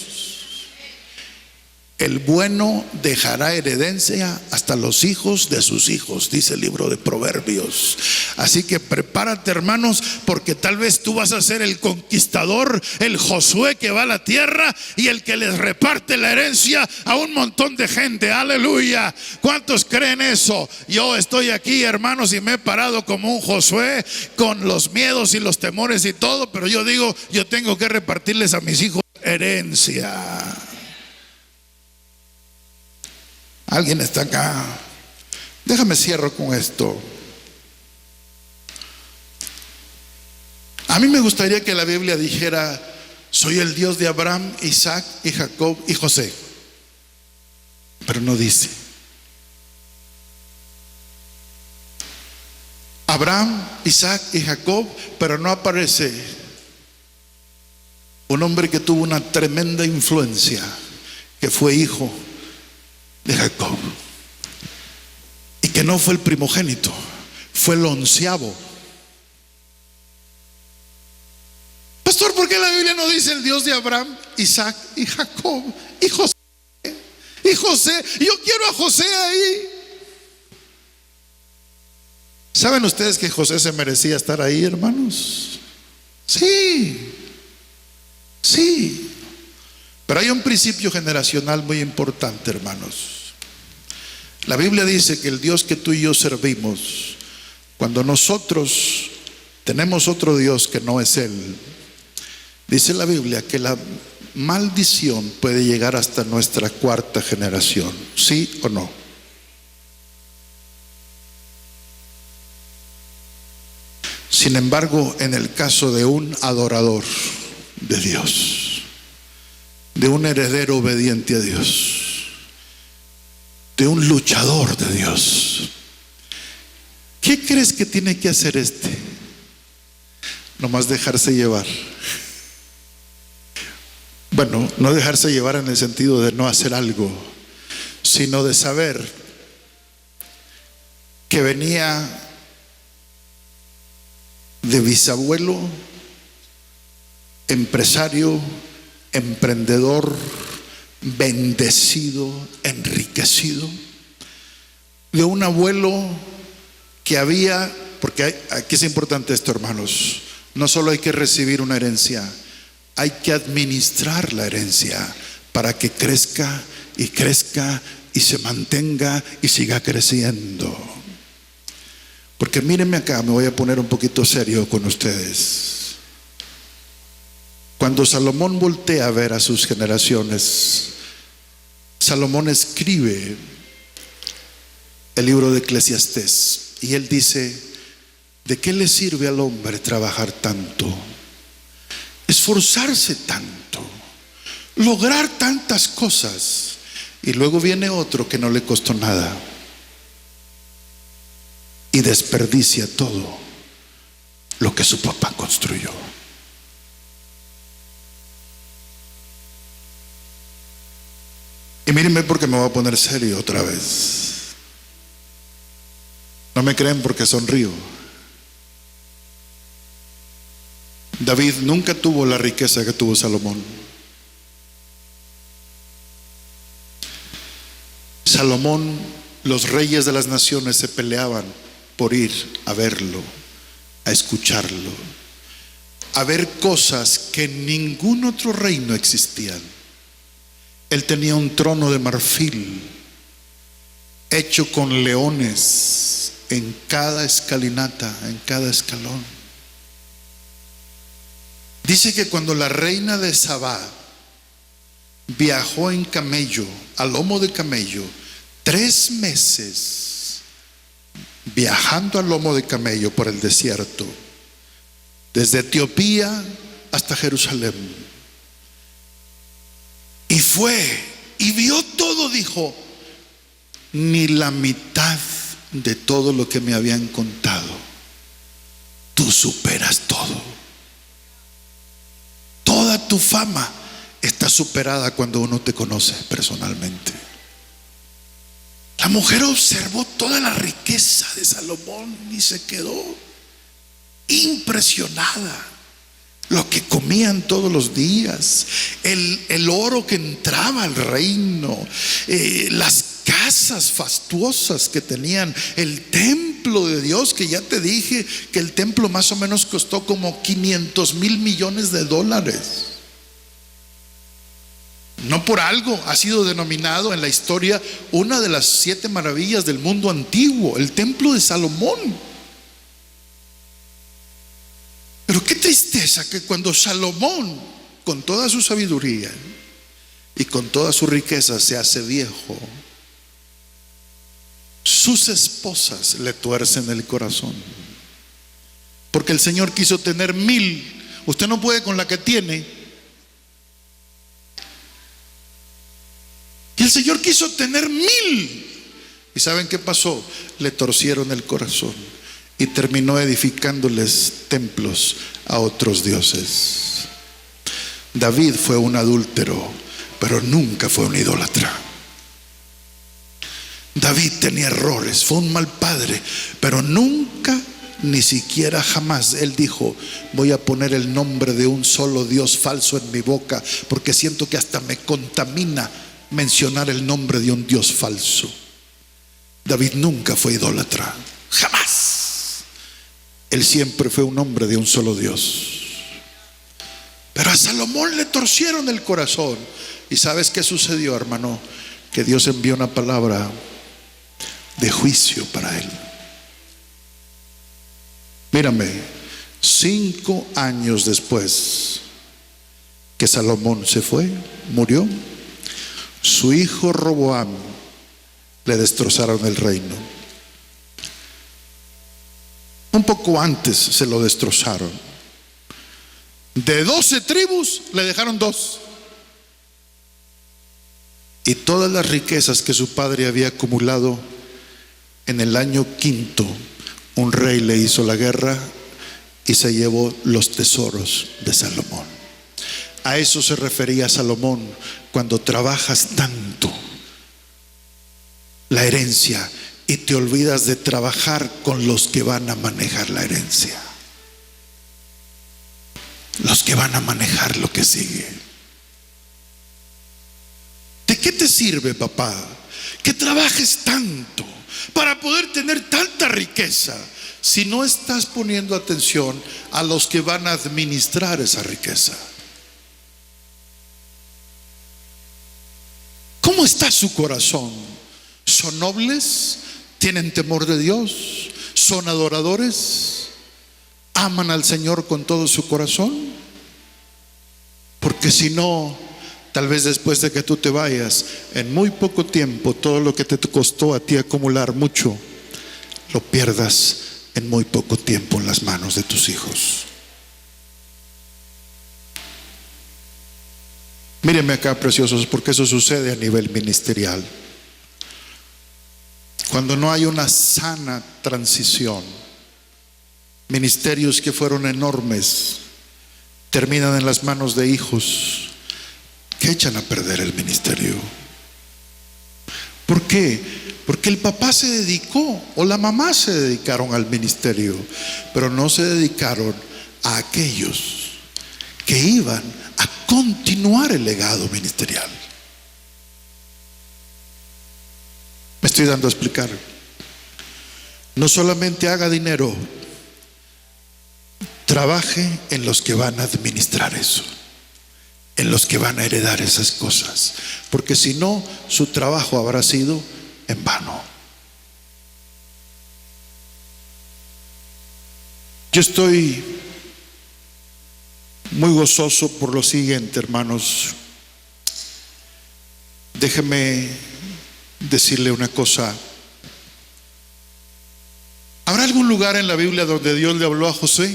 El bueno dejará herencia hasta los hijos de sus hijos, dice el libro de Proverbios. Así que prepárate, hermanos, porque tal vez tú vas a ser el conquistador, el Josué que va a la tierra y el que les reparte la herencia a un montón de gente. Aleluya. ¿Cuántos creen eso? Yo estoy aquí, hermanos, y me he parado como un Josué con los miedos y los temores y todo, pero yo digo: yo tengo que repartirles a mis hijos herencia. ¿Alguien está acá? Déjame cierro con esto. A mí me gustaría que la Biblia dijera: soy el Dios de Abraham, Isaac y Jacob y José. Pero no dice. Abraham, Isaac y Jacob, pero no aparece un hombre que tuvo una tremenda influencia, que fue hijo de Jacob y que no fue el primogénito, fue el 11avo. Pastor, ¿por qué la Biblia no dice el Dios de Abraham, Isaac y Jacob y José? Y José, yo quiero a José ahí. ¿Saben ustedes que José se merecía estar ahí, hermanos? Sí. Pero hay un principio generacional muy importante, hermanos. La Biblia dice que el Dios que tú y yo servimos, cuando nosotros tenemos otro Dios que no es Él, dice la Biblia que la maldición puede llegar hasta nuestra 4ª generación. ¿Sí o no? Sin embargo, en el caso de un adorador de Dios, de un heredero obediente a Dios, de un luchador de Dios, ¿qué crees que tiene que hacer este? Nomás dejarse llevar. Bueno, no dejarse llevar en el sentido de no hacer algo, sino de saber que venía de bisabuelo, empresario, emprendedor, bendecido, enriquecido, de un abuelo que había, porque aquí es importante esto, hermanos, no solo hay que recibir una herencia, hay que administrar la herencia para que crezca y crezca y se mantenga y siga creciendo. Porque mírenme acá, me voy a poner un poquito serio con ustedes. Cuando Salomón voltea a ver a sus generaciones, Salomón escribe el libro de Eclesiastés y él dice: ¿de qué le sirve al hombre trabajar tanto, esforzarse tanto, lograr tantas cosas, y luego viene otro que no le costó nada? y desperdicia todo lo que su papá construyó. Y mírenme porque me voy a poner serio otra vez. No me creen porque sonrío. David nunca tuvo la riqueza que tuvo Salomón. Salomón, los reyes de las naciones se peleaban por ir a verlo, a escucharlo, a ver cosas que en ningún otro reino existían. Él tenía un trono de marfil hecho con leones en cada escalinata, en cada escalón. Dice que cuando la reina de Sabá viajó en camello, a lomo de camello, 3 meses viajando a lomo de camello por el desierto, desde Etiopía hasta Jerusalén, y fue y vio todo, dijo: ni la mitad de todo lo que me habían contado. Tú superas todo. Toda tu fama está superada cuando uno te conoce personalmente. La mujer observó toda la riqueza de Salomón y se quedó impresionada. Lo que comían todos los días, el oro que entraba al reino, las casas fastuosas que tenían, el templo de Dios, que ya te dije que el templo más o menos costó como 500,000 millones de dólares. No por algo ha sido denominado en la historia una de las 7 maravillas del mundo antiguo, el templo de Salomón. Pero qué tristeza que cuando Salomón, con toda su sabiduría y con toda su riqueza, se hace viejo, sus esposas le tuercen el corazón. Porque el Señor quiso tener 1000. Usted no puede con la que tiene. Y el Señor quiso tener 1000. ¿Y saben qué pasó? Le torcieron el corazón y terminó edificándoles templos a otros dioses. David fue un adúltero, pero nunca fue un idólatra. David tenía errores, fue un mal padre, pero nunca, ni siquiera jamás, él dijo: voy a poner el nombre de un solo Dios falso en mi boca, porque siento que hasta me contamina mencionar el nombre de un Dios falso. David nunca fue idólatra, jamás. Él siempre fue un hombre de un solo Dios. Pero a Salomón le torcieron el corazón. ¿Y sabes qué sucedió, hermano? Que Dios envió una palabra de juicio para él. Mírame, 5 años después que Salomón se fue, murió, su hijo Roboam le destrozaron el reino. Un poco antes se lo destrozaron. De 12 tribus le dejaron 2. Y todas las riquezas que su padre había acumulado, en el año 5, un rey le hizo la guerra y se llevó los tesoros de Salomón. A eso se refería Salomón cuando trabajas tanto la herencia y te olvidas de trabajar con los que van a manejar la herencia, los que van a manejar lo que sigue. ¿De qué te sirve, papá, que trabajes tanto para poder tener tanta riqueza si no estás poniendo atención a los que van a administrar esa riqueza? ¿Cómo está su corazón? ¿Son nobles? ¿Tienen temor de Dios? ¿Son adoradores? ¿Aman al Señor con todo su corazón? Porque si no, tal vez después de que tú te vayas, en muy poco tiempo, todo lo que te costó a ti acumular mucho, lo pierdas en muy poco tiempo en las manos de tus hijos. Mírenme acá, preciosos, porque eso sucede a nivel ministerial. cuando no hay una sana transición, ministerios que fueron enormes terminan en las manos de hijos que echan a perder el ministerio. ¿Por qué? Porque el papá se dedicó o la mamá se dedicaron al ministerio, pero no se dedicaron a aquellos que iban a continuar el legado ministerial. Me estoy dando a explicar. No solamente haga dinero, trabaje en los que van a administrar eso, en los que van a heredar esas cosas, porque si no, su trabajo habrá sido en vano. Yo estoy muy gozoso por lo siguiente, hermanos. Déjeme decirle una cosa. ¿Habrá algún lugar en la Biblia donde Dios le habló a José?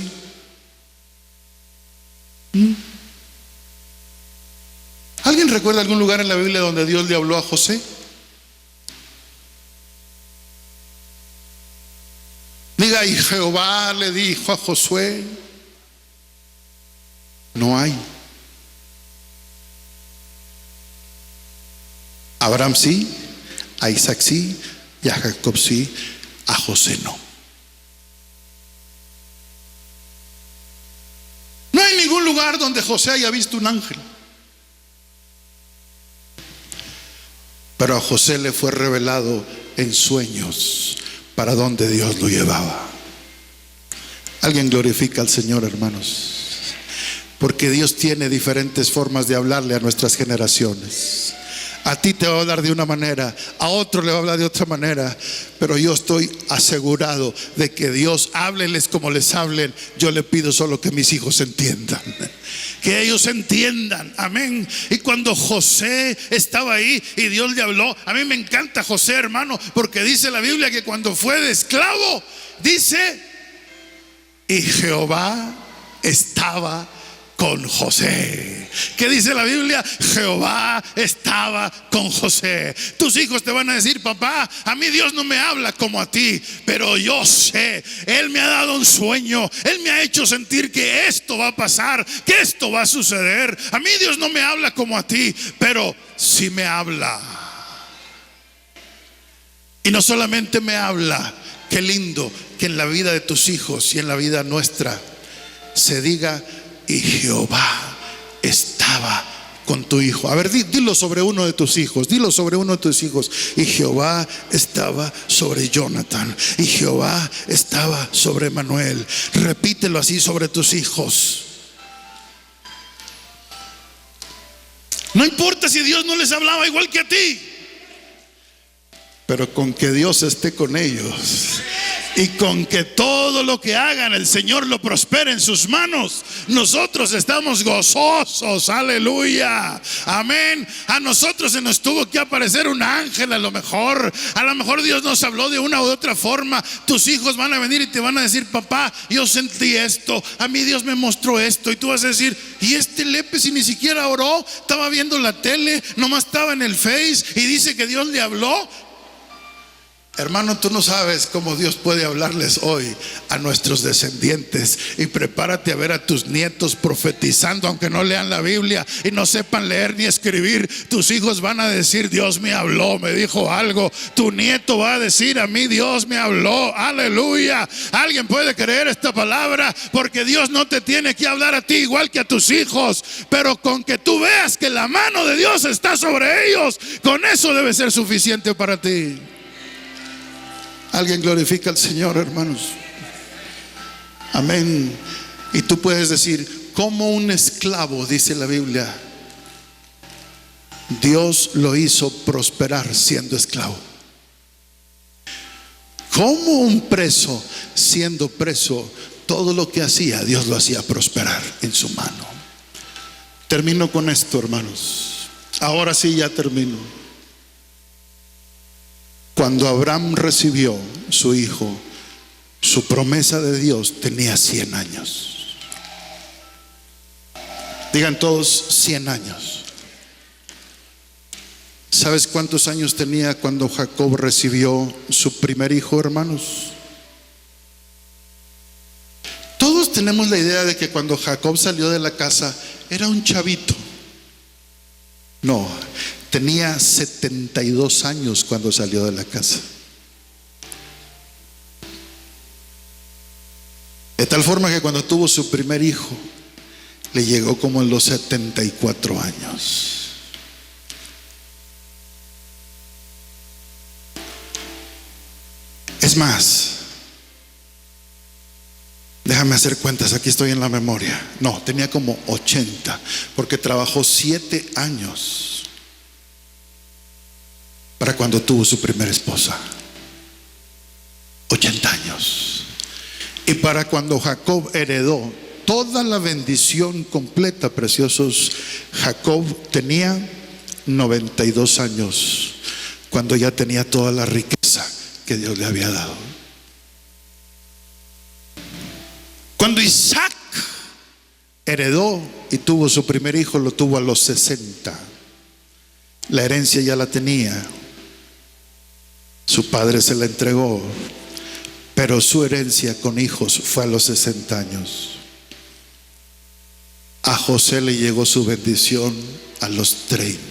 ¿Alguien recuerda algún lugar en la Biblia donde Dios le habló a José? Diga, y Jehová le dijo a Josué. No hay. A Abraham sí, a Isaac sí, y a Jacob sí, a José no. No hay ningún lugar donde José haya visto un ángel. Pero a José le fue revelado en sueños para donde Dios lo llevaba. Alguien glorifica al Señor, hermanos, porque Dios tiene diferentes formas de hablarle a nuestras generaciones. A ti te va a hablar de una manera, a otro le va a hablar de otra manera, pero yo estoy asegurado de que Dios, hábleles como les hablen. Yo le pido solo que mis hijos entiendan, que ellos entiendan, amén. Y cuando José estaba ahí y Dios le habló, a mí me encanta José, hermano, porque dice la Biblia que cuando fue de esclavo, dice, y Jehová estaba con José. ¿Qué dice la Biblia? Jehová estaba con José. Tus hijos te van a decir, papá, a mí Dios no me habla como a ti, pero yo sé, Él me ha dado un sueño, Él me ha hecho sentir que esto va a pasar, que esto va a suceder. A mí Dios no me habla como a ti, pero sí me habla. Y no solamente me habla, qué lindo que en la vida de tus hijos y en la vida nuestra se diga, y Jehová estaba con tu hijo. A ver, dilo sobre uno de tus hijos. Dilo sobre uno de tus hijos. Y Jehová estaba sobre Jonathan. Y Jehová estaba sobre Manuel. Repítelo así sobre tus hijos. No importa si Dios no les hablaba igual que a ti, pero con que Dios esté con ellos y con que todo lo que hagan el Señor lo prospere en sus manos, nosotros estamos gozosos. Aleluya, amén. A nosotros se nos tuvo que aparecer un ángel, a lo mejor Dios nos habló de una u otra forma. Tus hijos van a venir y te van a decir, papá, yo sentí esto, a mí Dios me mostró esto. Y tú vas a decir, y este Lepe si ni siquiera oró, estaba viendo la tele, nomás estaba en el Face y dice que Dios le habló. Hermano, tú no sabes cómo Dios puede hablarles hoy a nuestros descendientes. Y prepárate a ver a tus nietos profetizando, aunque no lean la Biblia y no sepan leer ni escribir. Tus hijos van a decir, Dios me habló, me dijo algo. Tu nieto va a decir, a mí Dios me habló. Aleluya. Alguien puede creer esta palabra, porque Dios no te tiene que hablar a ti igual que a tus hijos, pero con que tú veas que la mano de Dios está sobre ellos, con eso debe ser suficiente para ti. Alguien glorifica al Señor, hermanos. Amén. Y tú puedes decir, como un esclavo, dice la Biblia, Dios lo hizo prosperar siendo esclavo. Como un preso, siendo preso, todo lo que hacía, Dios lo hacía prosperar en su mano. Termino con esto, hermanos. Ahora sí, ya termino. Cuando Abraham recibió su hijo, su promesa de Dios tenía 100 años. Digan todos, 100 años. ¿Sabes cuántos años tenía cuando Jacob recibió su primer hijo, hermanos? Todos tenemos la idea de que cuando Jacob salió de la casa era un chavito. No, tenía 72 años cuando salió de la casa. De tal forma que cuando tuvo su primer hijo, le llegó como en los 74 años. Es más, déjame hacer cuentas, aquí estoy en la memoria. No, tenía como 80, porque trabajó 7 años para cuando tuvo su primera esposa. 80 años. Y para cuando Jacob heredó toda la bendición completa, preciosos, Jacob tenía 92 años, cuando ya tenía toda la riqueza que Dios le había dado. Cuando Isaac heredó y tuvo su primer hijo, lo tuvo a los 60. La herencia ya la tenía, su padre se la entregó, pero su herencia con hijos fue a los 60 años. A José le llegó su bendición a los 30.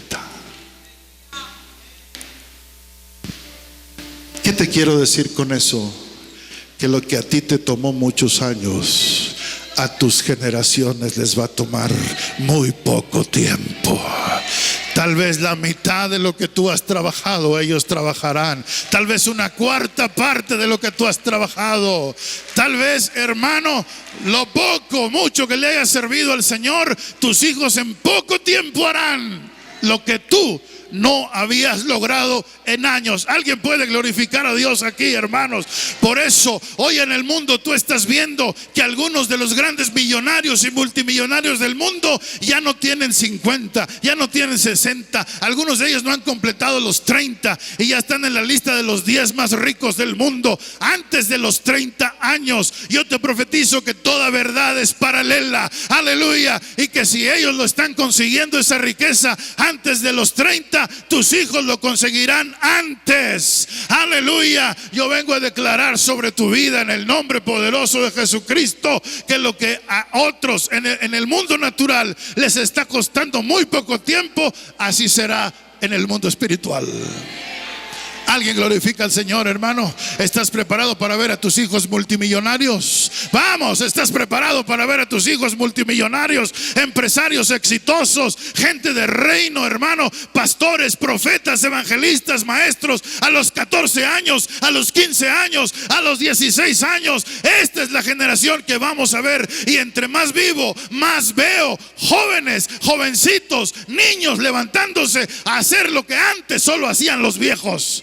¿Qué te quiero decir con eso? Que lo que a ti te tomó muchos años, a tus generaciones les va a tomar muy poco tiempo. Tal vez la mitad de lo que tú has trabajado, ellos trabajarán. Tal vez una cuarta parte de lo que tú has trabajado. Tal vez, hermano, lo poco, mucho que le haya servido al Señor, tus hijos en poco tiempo harán lo que tú no habías logrado en años. Alguien puede glorificar a Dios aquí, hermanos. Por eso hoy en el mundo tú estás viendo que algunos de los grandes millonarios y multimillonarios del mundo ya no tienen 50, ya no tienen 60. Algunos de ellos no han completado los 30 y ya están en la lista de los 10 más ricos del mundo antes de los 30 años. Yo te profetizo que toda verdad es paralela, aleluya, y que si ellos lo están consiguiendo esa riqueza antes de los 30, tus hijos lo conseguirán antes. Aleluya. Yo vengo a declarar sobre tu vida en el nombre poderoso de Jesucristo que lo que a otros en el mundo natural les está costando muy poco tiempo, así será en el mundo espiritual. Alguien glorifica al Señor, hermano. ¿Estás preparado para ver a tus hijos multimillonarios? Vamos, ¿estás preparado para ver a tus hijos multimillonarios, empresarios exitosos, gente de reino, hermano, pastores, profetas, evangelistas, maestros, a los 14 años, a los 15 años, a los 16 años? Esta es la generación que vamos a ver, y entre más vivo, más veo jóvenes, jovencitos, niños levantándose a hacer lo que antes solo hacían los viejos.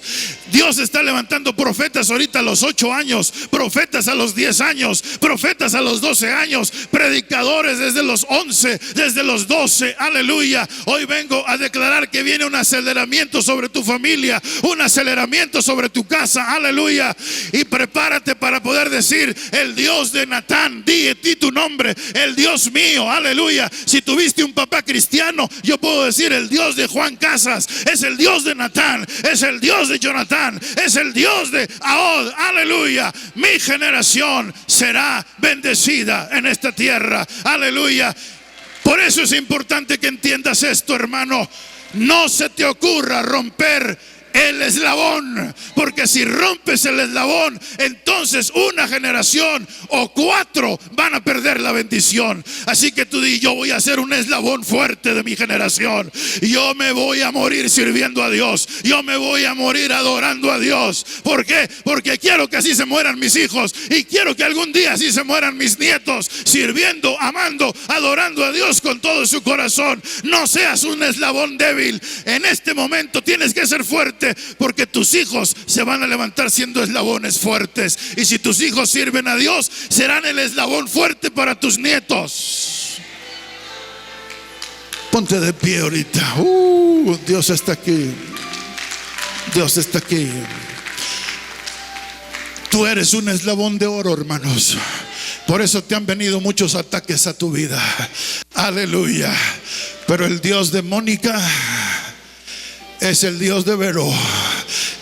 Dios está levantando profetas ahorita a los 8 años, profetas a los 10 años, profetas a los 12 años, predicadores desde los 11, desde los 12, aleluya. Hoy vengo a declarar que viene un aceleramiento sobre tu familia, un aceleramiento sobre tu casa, aleluya. Y prepárate para poder decir: el Dios de Natán, di tu nombre, el Dios mío, aleluya. Si tuviste un papá cristiano, yo puedo decir: el Dios de Juan Casas es el Dios de Natán, es el Dios de Jonatán, es el Dios de Ahod, aleluya. Mi generación será bendecida en esta tierra, aleluya. Por eso es importante que entiendas esto, hermano. No se te ocurra romper el eslabón, porque si rompes el eslabón, entonces una generación o 4 van a perder la bendición. Así que tú di: yo voy a ser un eslabón fuerte de mi generación. Yo me voy a morir sirviendo a Dios. Yo me voy a morir adorando a Dios. ¿Por qué? Porque quiero que así se mueran mis hijos, y quiero que algún día así se mueran mis nietos, sirviendo, amando, adorando a Dios con todo su corazón. No seas un eslabón débil. En este momento tienes que ser fuerte, porque tus hijos se van a levantar siendo eslabones fuertes. Y si tus hijos sirven a Dios, serán el eslabón fuerte para tus nietos. Ponte de pie ahorita. Dios está aquí. Dios está aquí. Tú eres un eslabón de oro, hermanos. Por eso te han venido muchos ataques a tu vida. Aleluya. Pero el Dios de Mónica, es el Dios de Vero.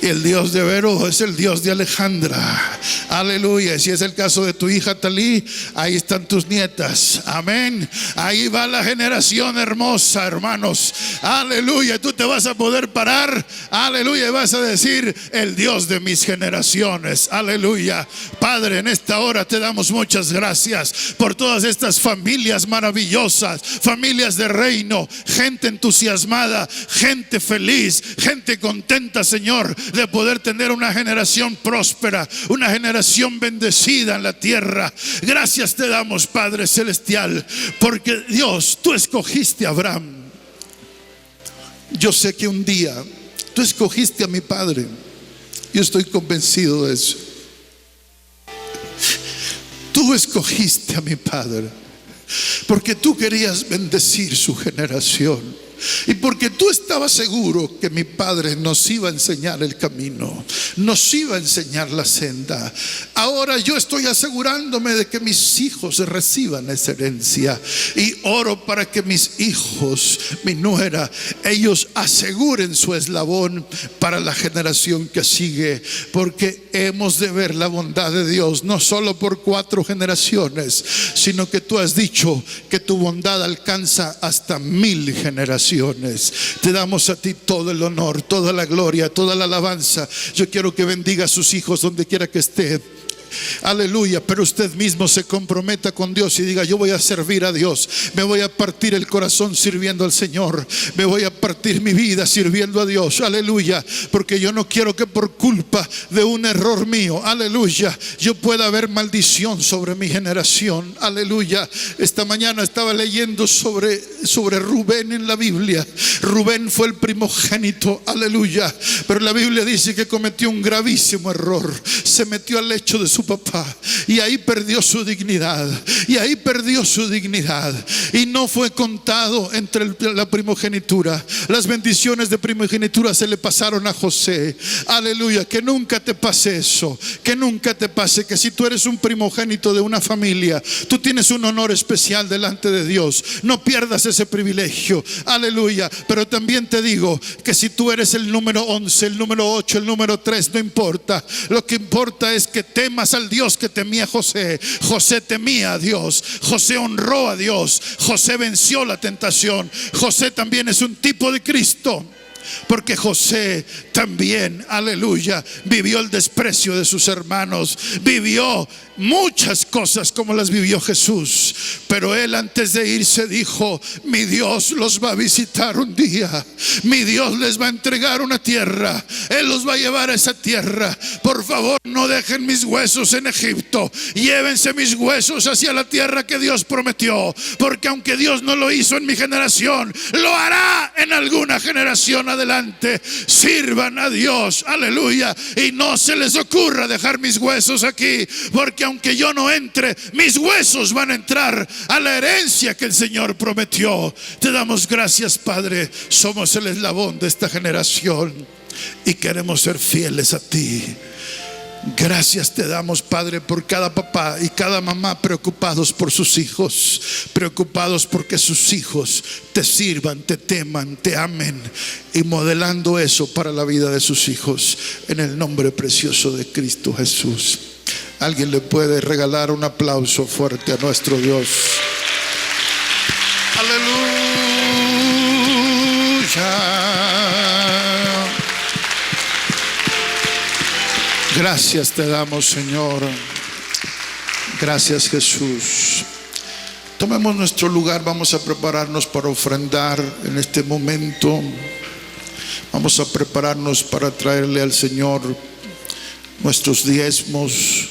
Y el Dios de Vero es el Dios de Alejandra. Aleluya. Si es el caso de tu hija Talí, ahí están tus nietas. Amén. Ahí va la generación hermosa, hermanos. Aleluya. Tú te vas a poder parar. Aleluya. Y vas a decir: el Dios de mis generaciones. Aleluya. Padre, en esta hora te damos muchas gracias por todas estas familias maravillosas, familias de reino, gente entusiasmada, gente feliz, gente contenta, Señor, de poder tener una generación próspera, una generación bendecida en la tierra. Gracias te damos, Padre celestial, porque Dios, tú escogiste a Abraham. Yo sé que un día tú escogiste a mi padre. Yo estoy convencido de eso. Tú escogiste a mi padre porque tú querías bendecir su generación. Y porque tú estabas seguro que mi padre nos iba a enseñar el camino, nos iba a enseñar la senda. Ahora yo estoy asegurándome de que mis hijos reciban esa herencia. Y oro para que mis hijos, mi nuera, ellos aseguren su eslabón para la generación que sigue. Porque hemos de ver la bondad de Dios, no solo por 4 generaciones, sino que tú has dicho que tu bondad alcanza hasta 1000 generaciones. Te damos a ti todo el honor, toda la gloria, toda la alabanza. Yo quiero que bendiga a sus hijos donde quiera que esté. Aleluya. Pero usted mismo se comprometa con Dios y diga: yo voy a servir a Dios. Me voy a partir el corazón sirviendo al Señor. Me voy a partir mi vida sirviendo a Dios. Aleluya. Porque yo no quiero que por culpa de un error mío, aleluya, yo pueda haber maldición sobre mi generación. Aleluya. Esta mañana estaba leyendo sobre Rubén en la Biblia. Rubén fue el primogénito. Aleluya. Pero la Biblia dice que cometió un gravísimo error. Se metió al lecho de su papá y ahí perdió su dignidad. Y ahí perdió su dignidad. Y no fue contado entre la primogenitura. Las bendiciones de primogenitura se le pasaron a José. Aleluya. Que nunca te pase eso. Que nunca te pase que si tú eres un primogénito de una familia, tú tienes un honor especial delante de Dios. No pierdas ese privilegio. Aleluya. Pero también te digo que si tú eres el número 11, el número 8, el número 3, no importa. Lo que importa es que temas al Dios que temía José. José temía a Dios. José honró a Dios. José venció la tentación. José también es un tipo de Cristo. Porque José también, aleluya, vivió el desprecio de sus hermanos. Vivió muchas cosas como las vivió Jesús. Pero él antes de irse dijo: mi Dios los va a visitar un día. Mi Dios les va a entregar una tierra. Él los va a llevar a esa tierra. Por favor, no dejen mis huesos en Egipto. Llévense mis huesos hacia la tierra que Dios prometió. Porque aunque Dios no lo hizo en mi generación, lo hará en alguna generación adelante. Sirvan a Dios, aleluya. Y no se les ocurra dejar mis huesos aquí. Porque aunque yo no entre, mis huesos van a entrar a la herencia que el Señor prometió. Te damos gracias, Padre. Somos el eslabón de esta generación y queremos ser fieles a ti. Gracias te damos, Padre, por cada papá y cada mamá preocupados por sus hijos, preocupados porque sus hijos te sirvan, te teman, te amen, y modelando eso para la vida de sus hijos, en el nombre precioso de Cristo Jesús. Alguien le puede regalar un aplauso fuerte a nuestro Dios. Aleluya. Gracias te damos, Señor. Gracias, Jesús. Tomemos nuestro lugar. Vamos a prepararnos para ofrendar en este momento. Vamos a prepararnos para traerle al Señor nuestros diezmos.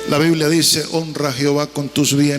La Biblia dice: honra a Jehová con tus bienes